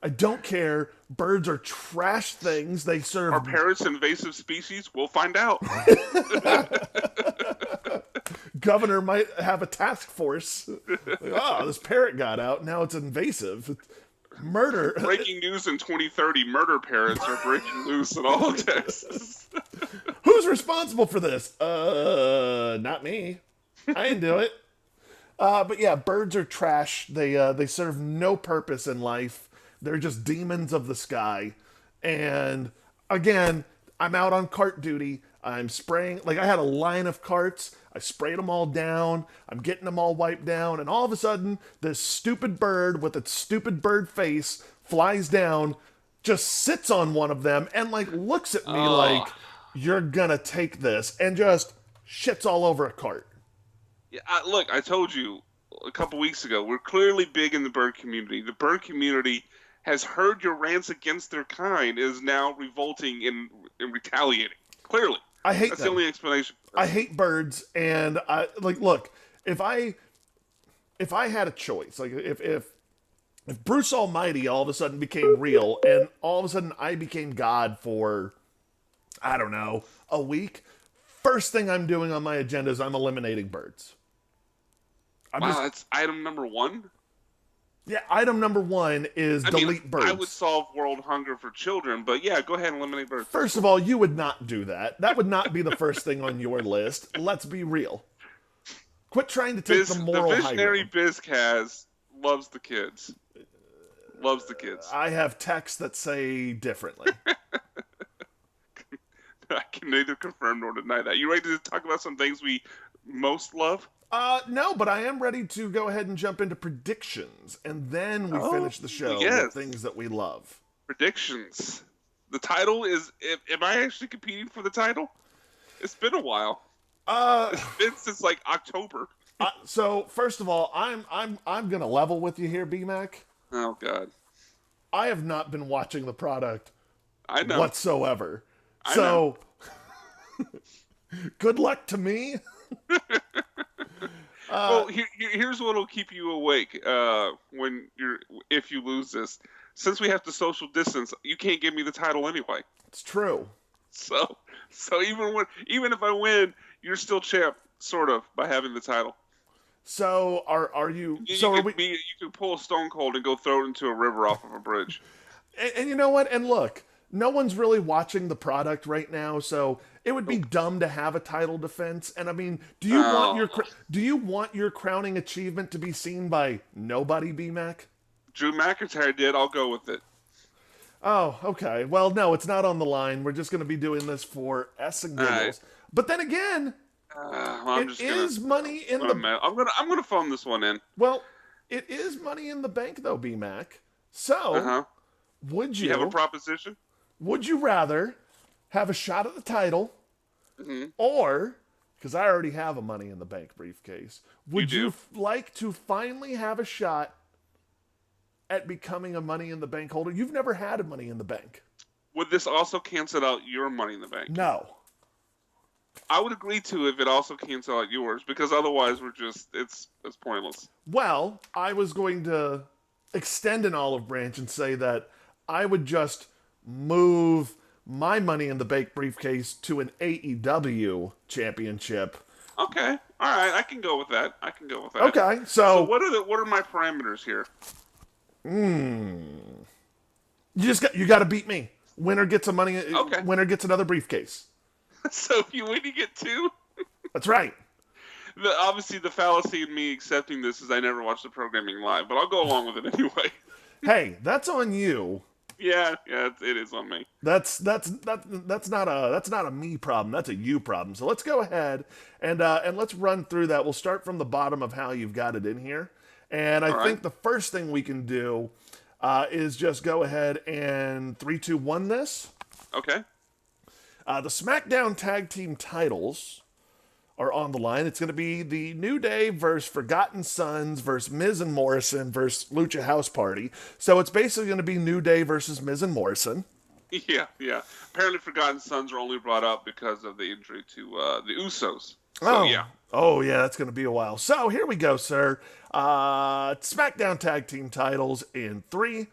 I don't care. Birds are trash things. They serve...
Are parrots invasive species? We'll find out.
Governor might have a task force. This parrot got out. Now it's invasive. Murder.
Breaking news in 2030, murder parrots are breaking loose in all of Texas.
Who's responsible for this? Not me. I didn't do it. But yeah, birds are trash. They serve no purpose in life. They're just demons of the sky. And again, I'm out on cart duty. I'm spraying, I had a line of carts. I sprayed them all down. I'm getting them all wiped down. And all of a sudden, this stupid bird with its stupid bird face flies down, just sits on one of them, and looks at me like, "You're gonna take this," and just shits all over a cart.
Yeah, look, I told you a couple weeks ago, we're clearly big in the bird community. The bird community has heard your rants against their kind, is now revolting and retaliating. Clearly.
I hate
That's
them.
the only explanation.
I hate birds, and look, if I had a choice, if Bruce Almighty all of a sudden became real, and all of a sudden I became God for, I don't know, a week, first thing I'm doing on my agenda is I'm eliminating birds.
That's item number 1?
Yeah, item number 1 is delete birds.
I would solve world hunger for children, but yeah, go ahead and eliminate birds.
First of all, you would not do that. That would not be the first thing on your list. Let's be real. Quit trying to take the moral high ground.
The visionary Bizcaz loves the kids. Loves the kids.
I have texts that say differently.
I can neither confirm nor deny that. You ready to talk about some things we most love?
No, but I am ready to go ahead and jump into predictions, and then we
Oh,
finish the show with
yes.
things that we love.
Predictions. The title is. Am I actually competing for the title? It's been a while. It's been since like October.
So first of all, I'm gonna level with you here, BMAC.
Oh God.
I have not been watching the product
I know.
whatsoever.
I
So good luck to me.
Well, here's what'll keep you awake if you lose this. Since we have to social distance, you can't give me the title anyway.
It's true.
So even if I win, you're still champ, sort of, by having the title.
So are you?
You,
So
you
are
could
we?
you could pull a Stone Cold and go throw it into a river off of a bridge.
And you know what? And look, no one's really watching the product right now, so it would be dumb to have a title defense. And I mean, do you want your crowning achievement to be seen by nobody, BMAC?
Drew McIntyre did. I'll go with it.
Oh, okay. Well, no, it's not on the line. We're just going to be doing this for S and giggles.
right.
But then again,
I'm
it is money in the
I'm gonna phone this one in.
well, it is money in the bank though, BMAC. So,
Uh-huh.
would
You have a proposition?
would you rather have a shot at the title,
Mhm.
or because I already have a money in the bank briefcase, would
You
you,
do?
like to finally have a shot at becoming a money in the bank holder? You've never had a money in the bank.
Would this also cancel out your Money in the Bank?
No.
I would agree to if it also canceled out yours, because otherwise it's pointless.
Well, I was going to extend an olive branch and say that I would just move my money in the bank briefcase to an AEW championship.
Okay, all right, I can go with that.
Okay,
So
so
what are my parameters here?
you got to beat me. Winner gets a money.
Okay.
Winner gets another briefcase.
So if you win, you get two.
That's right.
Obviously, the fallacy in me accepting this is I never watched the programming live, but I'll go along with it anyway.
Hey, that's on you.
Yeah, it is on me.
That's not a me problem. That's a you problem. So let's go ahead and let's run through that. We'll start from the bottom of how you've got it in here, and I think the first thing we can do is just go ahead and 3, 2, 1 this.
Okay.
The SmackDown Tag Team titles are on the line. It's going to be the New Day versus Forgotten Sons versus Miz and Morrison versus Lucha House Party. So it's basically going to be New Day versus Miz and Morrison.
Yeah. Apparently, Forgotten Sons are only brought up because of the injury to the Usos. So, yeah.
Oh, yeah, that's going to be a while. So here we go, sir. SmackDown Tag Team titles in 3,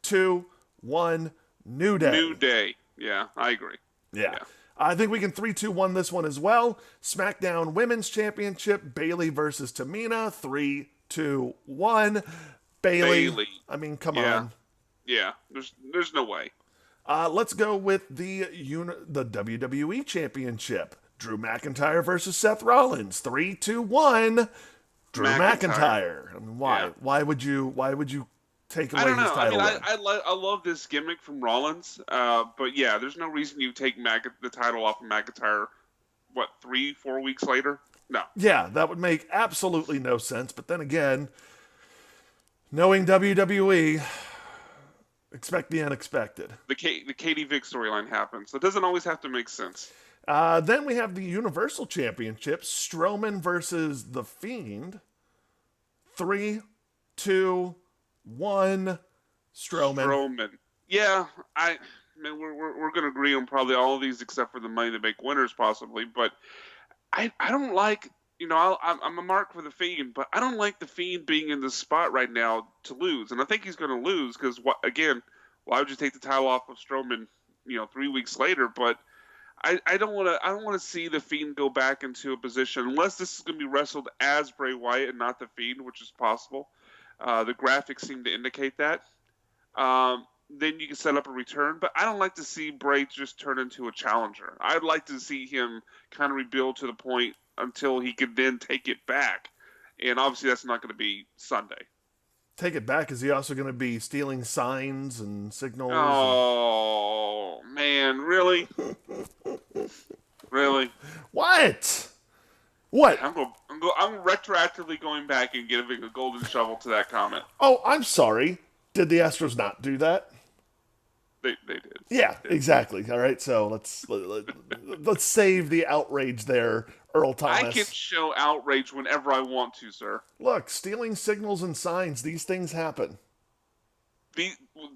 2, 1, New Day.
New Day. Yeah, I agree.
Yeah. I think we can 3, 2, 1 this one as well. SmackDown Women's Championship, Bayley versus Tamina. 3, 2, 1. Bayley. I mean, come on.
Yeah, there's no way.
Let's go with the WWE Championship. Drew McIntyre versus Seth Rollins. 3, 2, 1. Drew McIntyre. I mean, why?
Yeah.
Why would you take away
I don't know.
his title?
I love this gimmick from Rollins, but yeah, there's no reason you take the title off of McIntyre. What, 3-4 weeks later? No.
Yeah, that would make absolutely no sense. But then again, knowing WWE, expect the unexpected.
The Katie Vick storyline happens. So it doesn't always have to make sense.
Then we have the Universal Championship, Strowman versus The Fiend. 3, 2, 1, Strowman.
Yeah, we're going to agree on probably all of these except for the Money in the Bank winners possibly, but I don't like, I'm a mark for The Fiend, but I don't like The Fiend being in this spot right now to lose, and I think he's going to lose because, why would you take the title off of Strowman, 3 weeks later? But I don't want to see The Fiend go back into a position unless this is going to be wrestled as Bray Wyatt and not The Fiend, which is possible. The graphics seem to indicate that. Then you can set up a return, but I don't like to see Bray just turn into a challenger. I'd like to see him kind of rebuild to the point until he can then take it back. And obviously that's not going to be Sunday.
Take it back. Is he also going to be stealing signs and signals?
Oh man, really? Really?
What? What?
I'm retroactively going back and giving a golden shovel to that comment.
Oh, I'm sorry. Did the Astros not do that?
They did.
Yeah,
They did.
exactly. All right, so let's save the outrage there, Earl
I can
Thomas.
show outrage whenever I want to, sir.
Look, stealing signals and signs, these things happen.
The,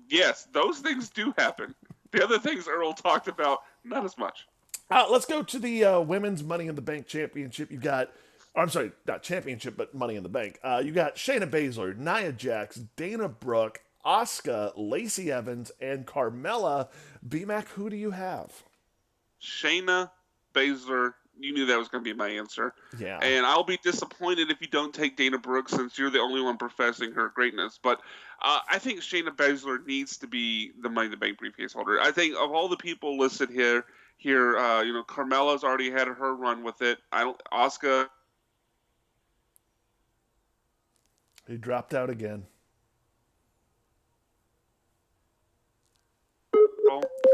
yes, those things do happen. The other things Earl talked about, not as much.
Let's go to the Women's Money in the Bank Championship. You've got, I'm sorry, not championship, but Money in the Bank. You got Shayna Baszler, Nia Jax, Dana Brooke, Asuka, Lacey Evans, and Carmella. BMAC, who do you have?
Shayna Baszler, you knew that was going to be my answer.
Yeah.
And I'll be disappointed if you don't take Dana Brooks since you're the only one professing her greatness. But I think Shayna Baszler needs to be the Money in the Bank briefcase holder. I think of all the people listed here, Carmella's already had her run with it. Asuka.
He dropped out again.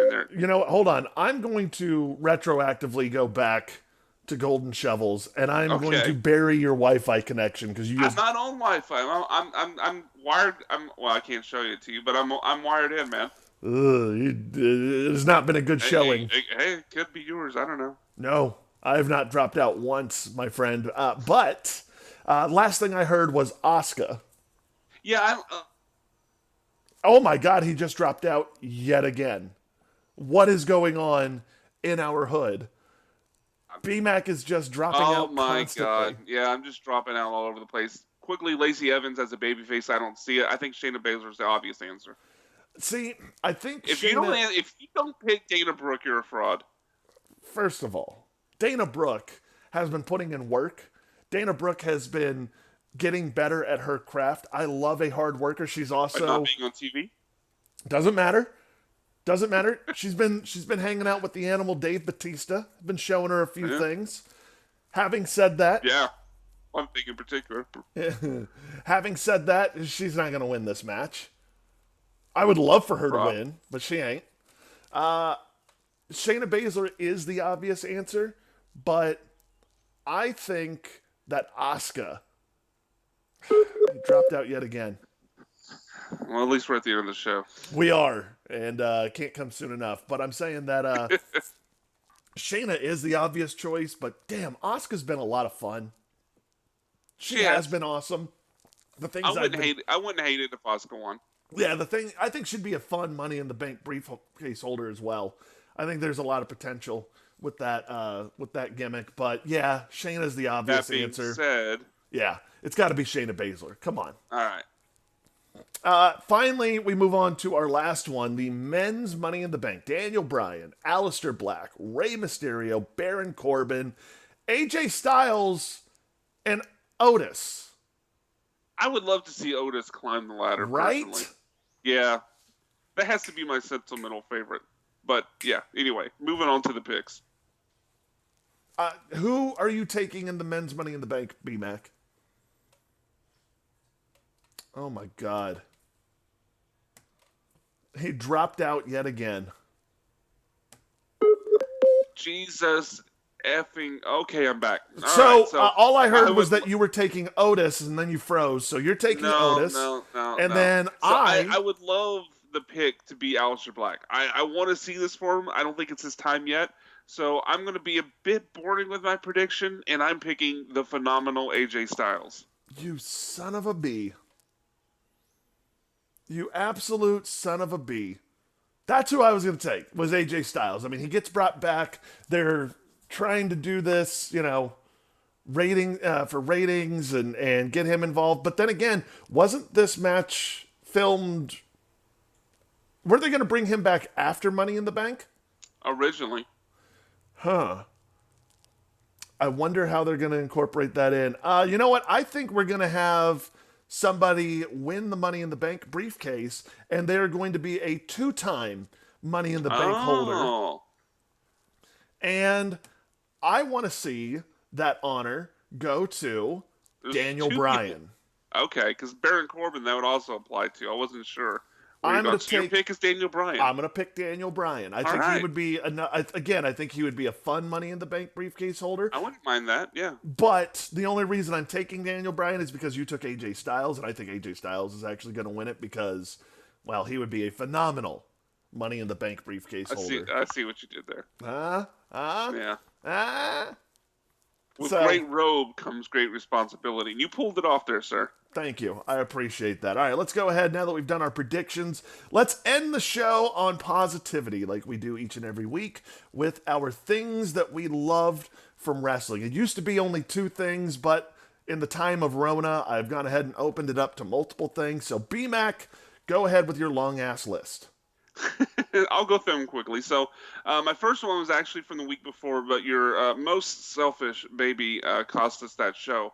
In there.
You know what? Hold on. I'm going to retroactively go back to Golden Shovels, and I'm going to bury your Wi-Fi connection because you just.
I'm not on Wi-Fi. I'm wired. I can't show it to you, but I'm wired in, man.
It has not been a good showing.
Hey, it could be yours. I don't know.
No, I have not dropped out once, my friend. But last thing I heard was Asuka.
Yeah.
Oh my God, he just dropped out yet again. What is going on in our hood? BMAC is just dropping out constantly.
Oh my God. Yeah, I'm just dropping out all over the place. Quickly, Lacey Evans as a babyface, I don't see it. I think Shayna Baszler is the obvious answer.
See, I think
if you don't pick Dana Brooke, you're a fraud.
First of all, Dana Brooke has been putting in work. Dana Brooke has been getting better at her craft. I love a hard worker. She's also
by not being on TV.
Doesn't matter. Doesn't matter. She's been hanging out with the animal Dave Batista. Been showing her a few things. Having said that,
yeah, one thing in particular.
Having said that, she's not going to win this match. I would love for her to win, but she ain't. Shayna Baszler is the obvious answer, but I think that Asuka dropped out yet again.
Well, at least we're at the end of the show.
We are, and can't come soon enough. But I'm saying that Shayna is the obvious choice, but damn, Asuka's been a lot of fun. She has been awesome. The things I wouldn't
hate it if Asuka won.
Yeah, the thing I think should be a fun Money in the Bank briefcase holder as well. I think there's a lot of potential with that gimmick. But yeah, Shayna's the obvious answer.
Said,
yeah, it's got to be Shayna Baszler. Come on.
All right.
Finally, we move on to our last one, the men's Money in the Bank. Daniel Bryan, Aleister Black, Rey Mysterio, Baron Corbin, AJ Styles, and Otis.
I would love to see Otis climb the ladder.
Right?
Personally. Yeah. That has to be my sentimental favorite. But yeah, anyway, moving on to the picks.
Who are you taking in the men's Money in the Bank, B-Mac? Oh my God. He dropped out yet again.
Jesus effing. Okay, I'm back.
All I heard was that you were taking Otis and then you froze. So you're taking Otis. Then
I would love the pick to be Aleister Black. I want to see this for him. I don't think it's his time yet. So I'm going to be a bit boring with my prediction, and I'm picking the phenomenal AJ Styles.
You son of a bee. You absolute son of a bee. That's who I was going to take, was AJ Styles. I mean, he gets brought back. They're trying to do this, rating for ratings and get him involved. But then again, wasn't this match filmed? Were they going to bring him back after Money in the Bank?
Originally.
Huh. I wonder how they're going to incorporate that in. You know what? I think we're going to have somebody win the Money in the Bank briefcase, and they're going to be a 2-time Money in the Bank holder. And I want to see that honor go to Daniel Bryan.
Okay, because Baron Corbin, that would also apply to. I wasn't sure where you're
I'm going
going.
to
So your
take
pick is Daniel Bryan.
I'm going to pick Daniel Bryan. I
All
think he
right.
would be again, I think he would be a fun Money in the Bank briefcase holder.
I wouldn't mind that. Yeah.
But the only reason I'm taking Daniel Bryan is because you took AJ Styles, and I think AJ Styles is actually going to win it because, well, he would be a phenomenal Money in the Bank briefcase holder.
I see what you did there.
Ah, ah,
Yeah.
ah.
With
So,
great robe comes great responsibility. And you pulled it off there, sir.
thank you. I appreciate that. All right, let's go ahead now that we've done our predictions. Let's end the show on positivity like we do each and every week with our things that we loved from wrestling. It used to be only 2 things, but in the time of Rona, I've gone ahead and opened it up to multiple things. So, BMAC, go ahead with your long ass list.
I'll go through them quickly. So, my first one was actually from the week before, but your most selfish baby cost us that show.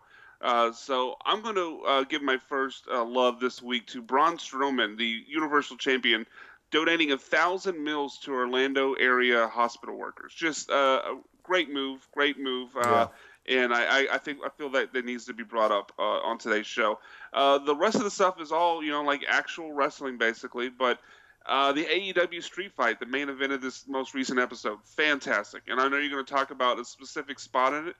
So, I'm going to give my first love this week to Braun Strowman, the Universal Champion, donating 1,000 meals to Orlando area hospital workers. Just a great move, great move.
Yeah.
And I feel that needs to be brought up on today's show. The rest of the stuff is all like actual wrestling basically, but the AEW Street Fight, the main event of this most recent episode, fantastic. And I know you're going to talk about a specific spot in it,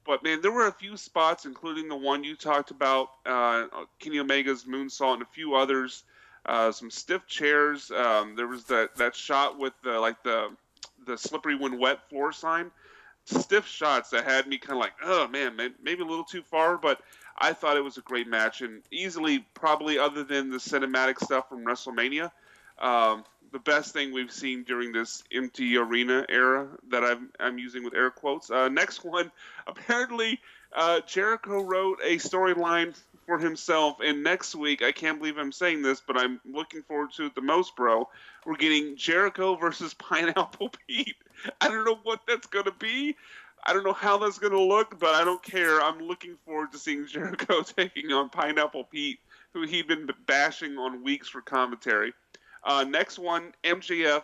but man, there were a few spots, including the one you talked about, Kenny Omega's moonsault, and a few others. Some stiff chairs. There was that shot with the slippery when wet floor sign. Stiff shots that had me kind of like, oh man, maybe a little too far, but I thought it was a great match, and easily, probably other than the cinematic stuff from WrestleMania, the best thing we've seen during this empty arena era that I'm using with air quotes. Next one, apparently Jericho wrote a storyline for himself, and next week, I can't believe I'm saying this, but I'm looking forward to it the most, bro. We're getting Jericho versus Pineapple Pete. I don't know what that's going to be. I don't know how that's going to look, but I don't care. I'm looking forward to seeing Jericho taking on Pineapple Pete, who he'd been bashing on weeks for commentary. Next one, MJF.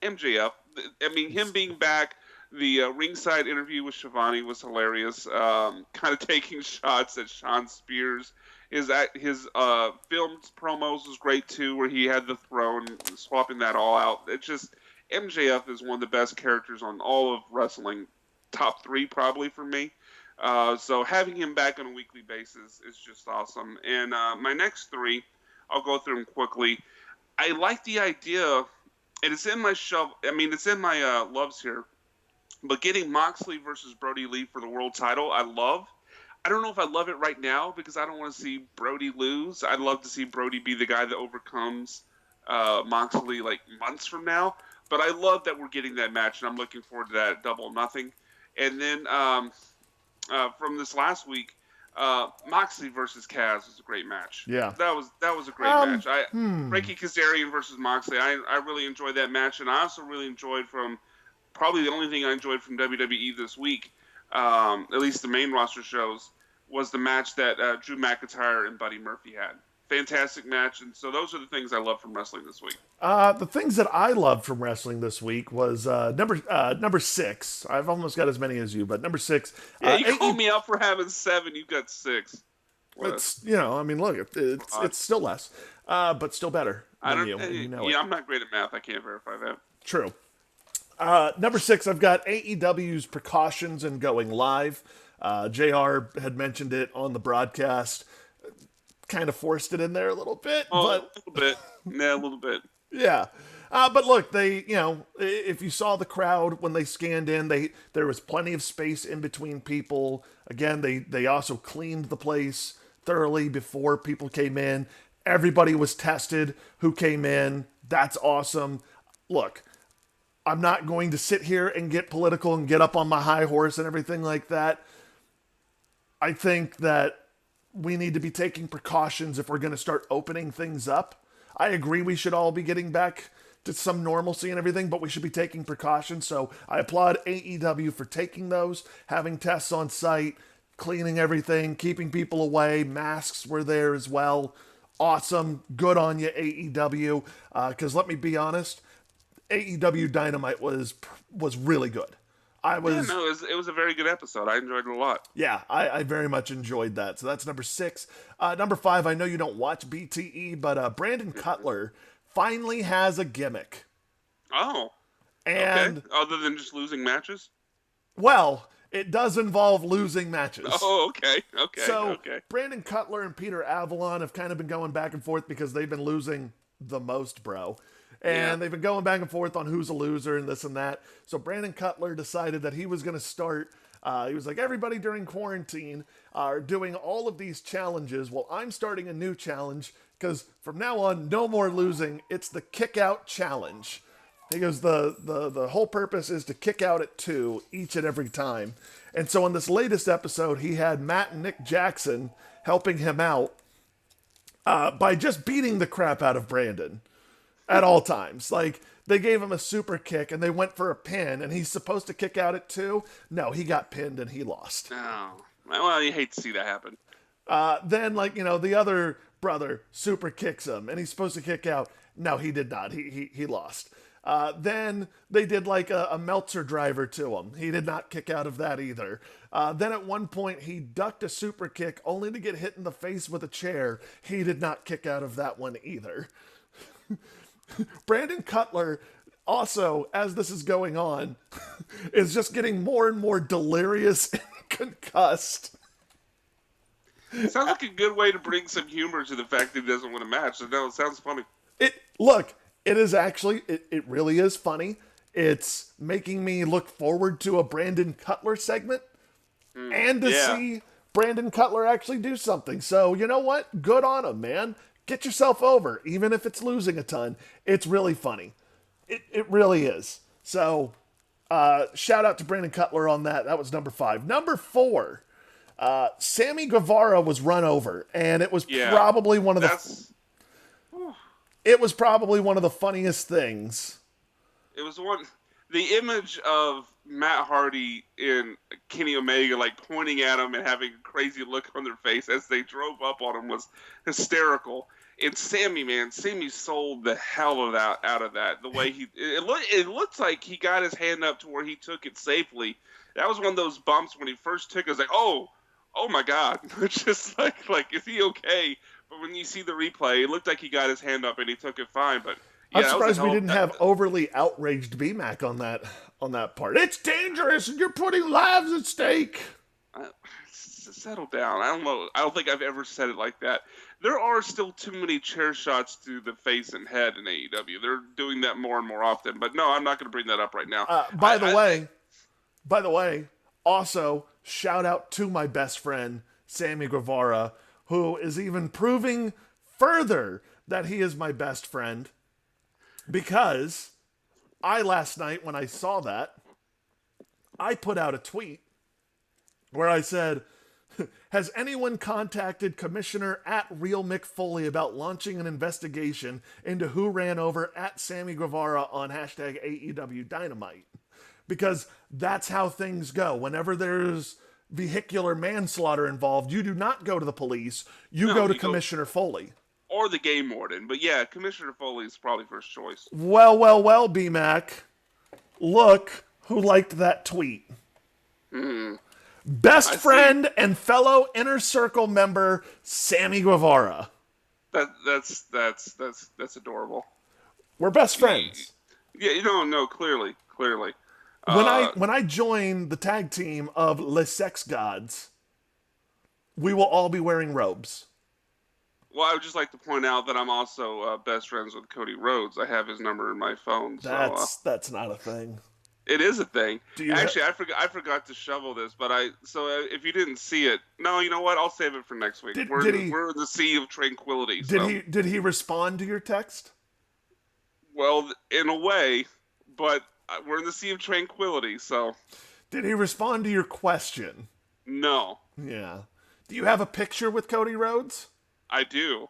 I mean, him being back, the ringside interview with Shivani was hilarious. Kind of taking shots at Sean Spears. His filmed promos was great too, where he had the throne, swapping that all out. It's just MJF is one of the best characters on all of wrestling, top 3 probably for me. So having him back on a weekly basis is just awesome. And my next 3, I'll go through them quickly. I like the idea, and it's in my it's in my loves here, but getting Moxley versus Brody Lee for the world title, I love. I don't know if I love it right now because I don't want to see Brody lose. I'd love to see Brody be the guy that overcomes Moxley like months from now. But I love that we're getting that match, and I'm looking forward to that at Double or Nothing. And then from this last week, Moxley versus Kaz was a great match.
Yeah,
that was a great match. Frankie Kazarian versus Moxley. I really enjoyed that match, and I also really enjoyed probably the only thing I enjoyed from WWE this week, at least the main roster shows, was the match that Drew McIntyre and Buddy Murphy had. Fantastic match, and so those are the things I love from wrestling this week.
The things that I loved from wrestling this week was number 6. I've almost got as many as you, but number 6.
Yeah, you called me out for having 7. You've got 6.
It's I mean, look, it's still less, but still better than you. You know it.
I'm not great at math. I can't verify that.
True. Number 6, I've got AEW's precautions in going live. JR had mentioned it on the broadcast. Kind of forced it in there a little bit, but
a little bit. Yeah, a little bit.
Yeah. But look, they, if you saw the crowd when they scanned in, there was plenty of space in between people. Again, they also cleaned the place thoroughly before people came in. Everybody was tested who came in. That's awesome. Look, I'm not going to sit here and get political and get up on my high horse and everything like that. I think that we need to be taking precautions if we're going to start opening things up. I agree we should all be getting back to some normalcy and everything, but we should be taking precautions. So I applaud AEW for taking those, having tests on site, cleaning everything, keeping people away. Masks were there as well. Awesome. Good on you, AEW. Because let me be honest, AEW Dynamite was really good. I
Yeah,
was,
no, it was a very good episode. I enjoyed it a lot.
yeah, I very much enjoyed that. So that's number 6. Number 5, I know you don't watch BTE, but Brandon Cutler finally has a gimmick.
Oh, okay.
And,
Other than just losing matches?
well, it does involve losing matches.
Oh, okay. Okay.
So,
okay.
Brandon Cutler and Peter Avalon have kind of been going back and forth because they've been losing the most, bro. And
Yeah.
they've been going back and forth on who's a loser and this and that. So Brandon Cutler decided that he was going to start. He was like, everybody during quarantine are doing all of these challenges. Well, I'm starting a new challenge because from now on, no more losing. It's the kick out challenge. He goes, the whole purpose is to kick out at 2 each and every time. And so on this latest episode, he had Matt and Nick Jackson helping him out by just beating the crap out of Brandon at all times. Like, they gave him a super kick and they went for a pin, and he's supposed to kick out at 2. No, he got pinned and he lost.
Oh, well, you hate to see that happen.
Then, like, the other brother super kicks him and he's supposed to kick out. No, he did not. He lost. Then they did like a Meltzer driver to him. He did not kick out of that either. Then at one point he ducked a super kick only to get hit in the face with a chair. He did not kick out of that one either. Brandon Cutler also, as this is going on, is just getting more and more delirious and concussed.
Sounds like a good way to bring some humor to the fact that he doesn't win a match. So no, it sounds funny.
It is actually, it really is funny. It's making me look forward to a Brandon Cutler segment and to see Brandon Cutler actually do something. So, you know what? Good on him, man. Get yourself over, even if it's losing a ton. It's really funny. It really is. So, shout out to Brandon Cutler on that. That was number 5. Number 4, Sammy Guevara was run over, and it was probably one of the... It was probably one of the funniest things.
It was the image of Matt Hardy and Kenny Omega like pointing at him and having a crazy look on their face as they drove up on him was hysterical. And Sammy, man, Sammy sold the hell out of that. The way it looked like he got his hand up to where he took it safely. That was one of those bumps when he first took it. I was like, oh my God. It's just like, is he okay? But when you see the replay, it looked like he got his hand up and he took it fine. But yeah,
I'm surprised we didn't have overly outraged BMAC on that part. It's dangerous and you're putting lives at stake.
Settle down. I don't know. I don't think I've ever said it like that. There are still too many chair shots to the face and head in AEW. They're doing that more and more often. But no, I'm not going to bring that up right now.
By the way, also shout out to my best friend Sammy Guevara, who is even proving further that he is my best friend, because last night when I saw that, I put out a tweet where I said, has anyone contacted Commissioner at Real Mick Foley about launching an investigation into who ran over at Sammy Guevara on hashtag AEW Dynamite? Because that's how things go. Whenever there's vehicular manslaughter involved, you do not go to the police. You go to Commissioner Foley.
Or the game warden. But yeah, Commissioner Foley is probably first choice.
Well, BMAC. Look who liked that tweet. Best friend and fellow Inner Circle member, Sammy Guevara.
That's adorable.
We're best friends.
Yeah, no, clearly.
When I join the tag team of Les Sex Gods, we will all be wearing robes.
Well, I would just like to point out that I'm also best friends with Cody Rhodes. I have his number in my phone.
That's not a thing.
It is a thing. Actually, I forgot to shovel this, but if you didn't see it, no, you know what? I'll save it for next week. We're in the sea of tranquility.
Did he respond to your text?
Well, in a way, but we're in the sea of tranquility, so.
Did he respond to your question?
No.
Yeah. Do you have a picture with Cody Rhodes?
I do.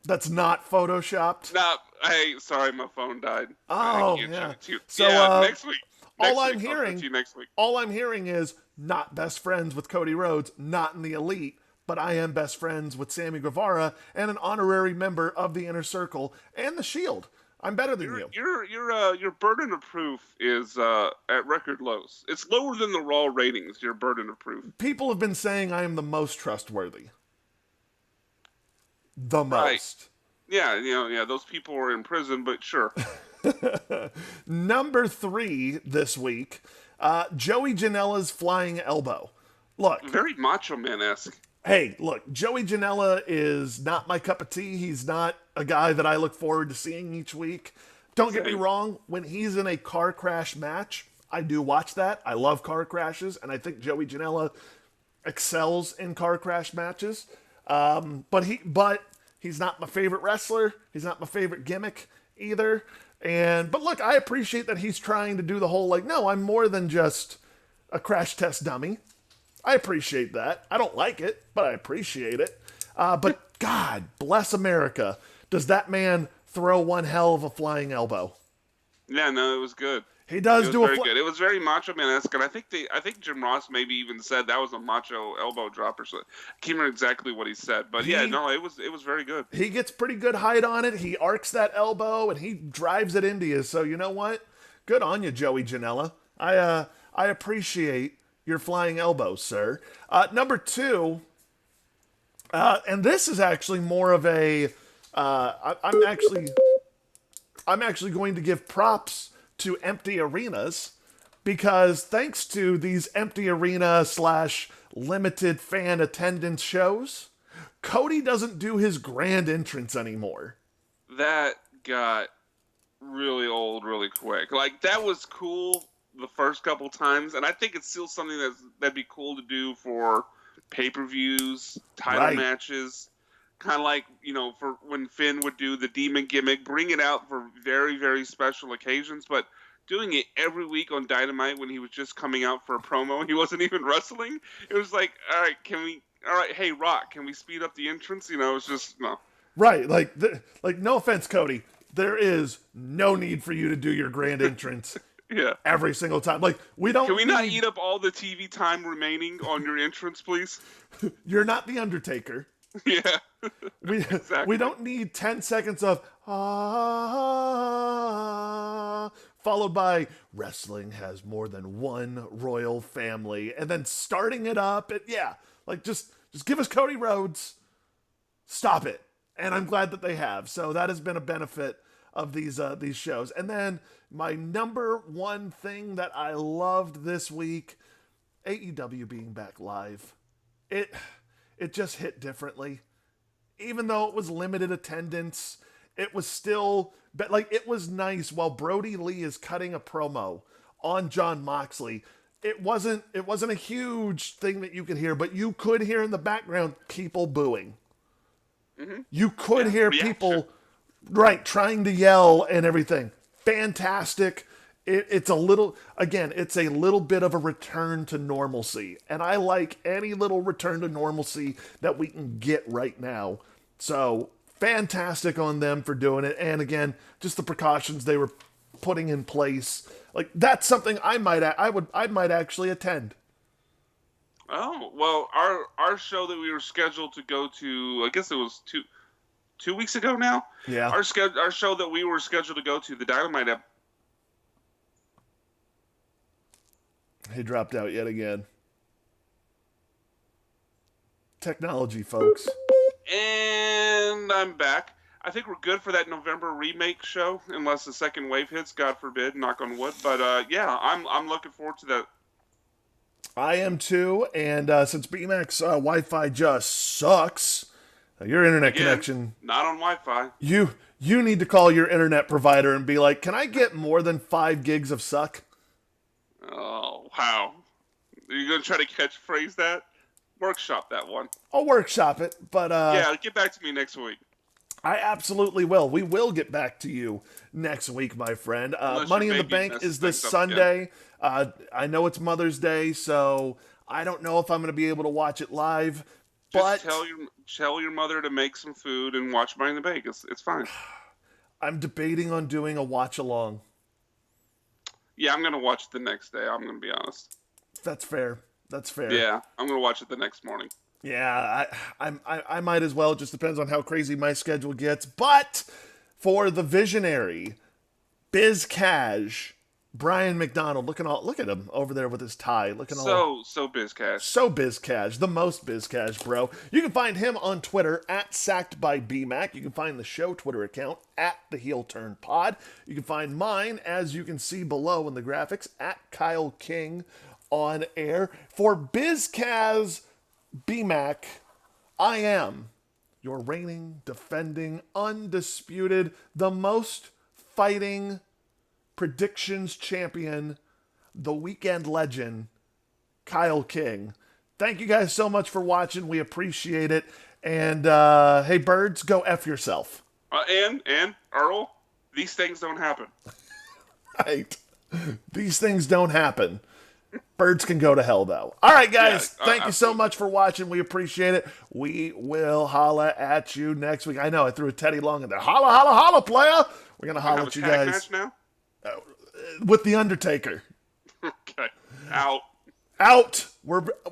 That's not photoshopped?
No, hey, sorry, my phone died.
Oh, yeah.
So, next week.
All I'm hearing is not best friends with Cody Rhodes, not in the Elite, but I am best friends with Sammy Guevara and an honorary member of the Inner Circle and the Shield. I'm better than you.
Your burden of proof is at record lows. It's lower than the Raw ratings. Your burden of proof.
People have been saying I am the most trustworthy. The
Right.
most.
Yeah, yeah. Those people are in prison, but sure.
Number 3 this week, Joey Janela's flying elbow. Look,
Very Macho Man-esque.
hey, look, Joey Janela is not my cup of tea. He's not a guy that I look forward to seeing each week. Don't get me wrong, when he's in a car crash match, I do watch that. I love car crashes, and I think Joey Janela excels in car crash matches. But he's not my favorite wrestler. He's not my favorite gimmick either. But look, I appreciate that he's trying to do the whole like, no, I'm more than just a crash test dummy. I appreciate that. I don't like it, but I appreciate it. But God bless America. Does that man throw one hell of a flying elbow?
Yeah, no, it was good.
He does
It was
do a
very good. It was very Macho Man-esque, and I think Jim Ross maybe even said that was a macho elbow drop or something. I can't remember exactly what he said, but yeah, no, it was very good.
He gets pretty good height on it. He arcs that elbow and he drives it into you. So you know what? Good on you, Joey Janela. I appreciate your flying elbow, sir. Number 2, and this is actually more of a. I'm actually going to give props to empty arenas, because thanks to these empty arena / limited fan attendance shows, Cody doesn't do his grand entrance anymore.
That got really old really quick. Like, that was cool the first couple times, and I think it's still something that'd be cool to do for pay-per-views, title matches. Kind of like, for when Finn would do the demon gimmick, bring it out for very, very special occasions, but doing it every week on Dynamite when he was just coming out for a promo and he wasn't even wrestling, it was like, all right, hey, Rock, can we speed up the entrance? It's just, no.
Right, like no offense, Cody, there is no need for you to do your grand entrance
Yeah.
every single time. Like, we don't.
Can we not eat up all the TV time remaining on your entrance, please?
You're not the Undertaker.
Yeah.
Exactly. We don't need 10 seconds of followed by wrestling has more than one royal family, and then starting it up. Just give us Cody Rhodes. Stop it. And I'm glad that they have. So that has been a benefit of these shows. And then my number 1 thing that I loved this week, AEW being back live. It just hit differently. Even though it was limited attendance, it was still, but like, it was nice while Brody Lee is cutting a promo on Jon Moxley. It wasn't a huge thing that you could hear, but you could hear in the background people booing. Mm-hmm. You could hear people, right, trying to yell and everything. Fantastic. It's a little bit of a return to normalcy. And I like any little return to normalcy that we can get right now. So, fantastic on them for doing it. And again, just the precautions they were putting in place. Like, that's something I might actually attend.
Oh, well, our show that we were scheduled to go to, I guess it was two weeks ago now?
Yeah.
Our show that we were scheduled to go to, the Dynamite episode.
He dropped out yet again. Technology, folks.
And I'm back. I think we're good for that November remake show, unless the second wave hits, God forbid, knock on wood. But yeah, I'm looking forward to that.
I am too, and since BMAX Wi-Fi just sucks, your internet connection...
Not on Wi-Fi.
You need to call your internet provider and be like, can I get more than 5 gigs of suck?
Oh, wow. Are you going to try to catchphrase that? Workshop that one.
I'll workshop it, but...
yeah, get back to me next week.
I absolutely will. We will get back to you next week, my friend. Money in the Bank is this Sunday. I know it's Mother's Day, so I don't know if I'm going to be able to watch it live.
Just tell your mother to make some food and watch Money in the Bank. It's fine.
I'm debating on doing a watch-along.
Yeah, I'm going to watch it the next day. I'm going to be honest.
That's fair.
Yeah, I'm going to watch it the next morning.
Yeah, I might as well. It just depends on how crazy my schedule gets. But for the visionary Biz Cash, Brian McDonald. Look at him over there with his tie. Looking all
So Bizcash.
so Biz Cash, the most Biz Cash, bro. You can find him on Twitter at Sacked by BMac. You can find the show Twitter account at The Heel Turn Pod. You can find mine, as you can see below in the graphics, at Kyle King on air. For Biz Kaz BMac, I am your reigning, defending, undisputed, the most fighting predictions champion, the weekend legend, Kyle King. Thank you guys so much for watching. We appreciate it. And hey, birds, go F yourself.
And Earl, these things don't happen.
Right. These things don't happen. Birds can go to hell, though. All right, guys.
Yeah,
thank you so much for watching. We appreciate it. We will holla at you next week. I know I threw a Teddy Long in there. Holla, holla, holla, player. We're going to holla at you
Have a tag
guys
match now?
with The Undertaker.
Okay. Out.
Out. We're out.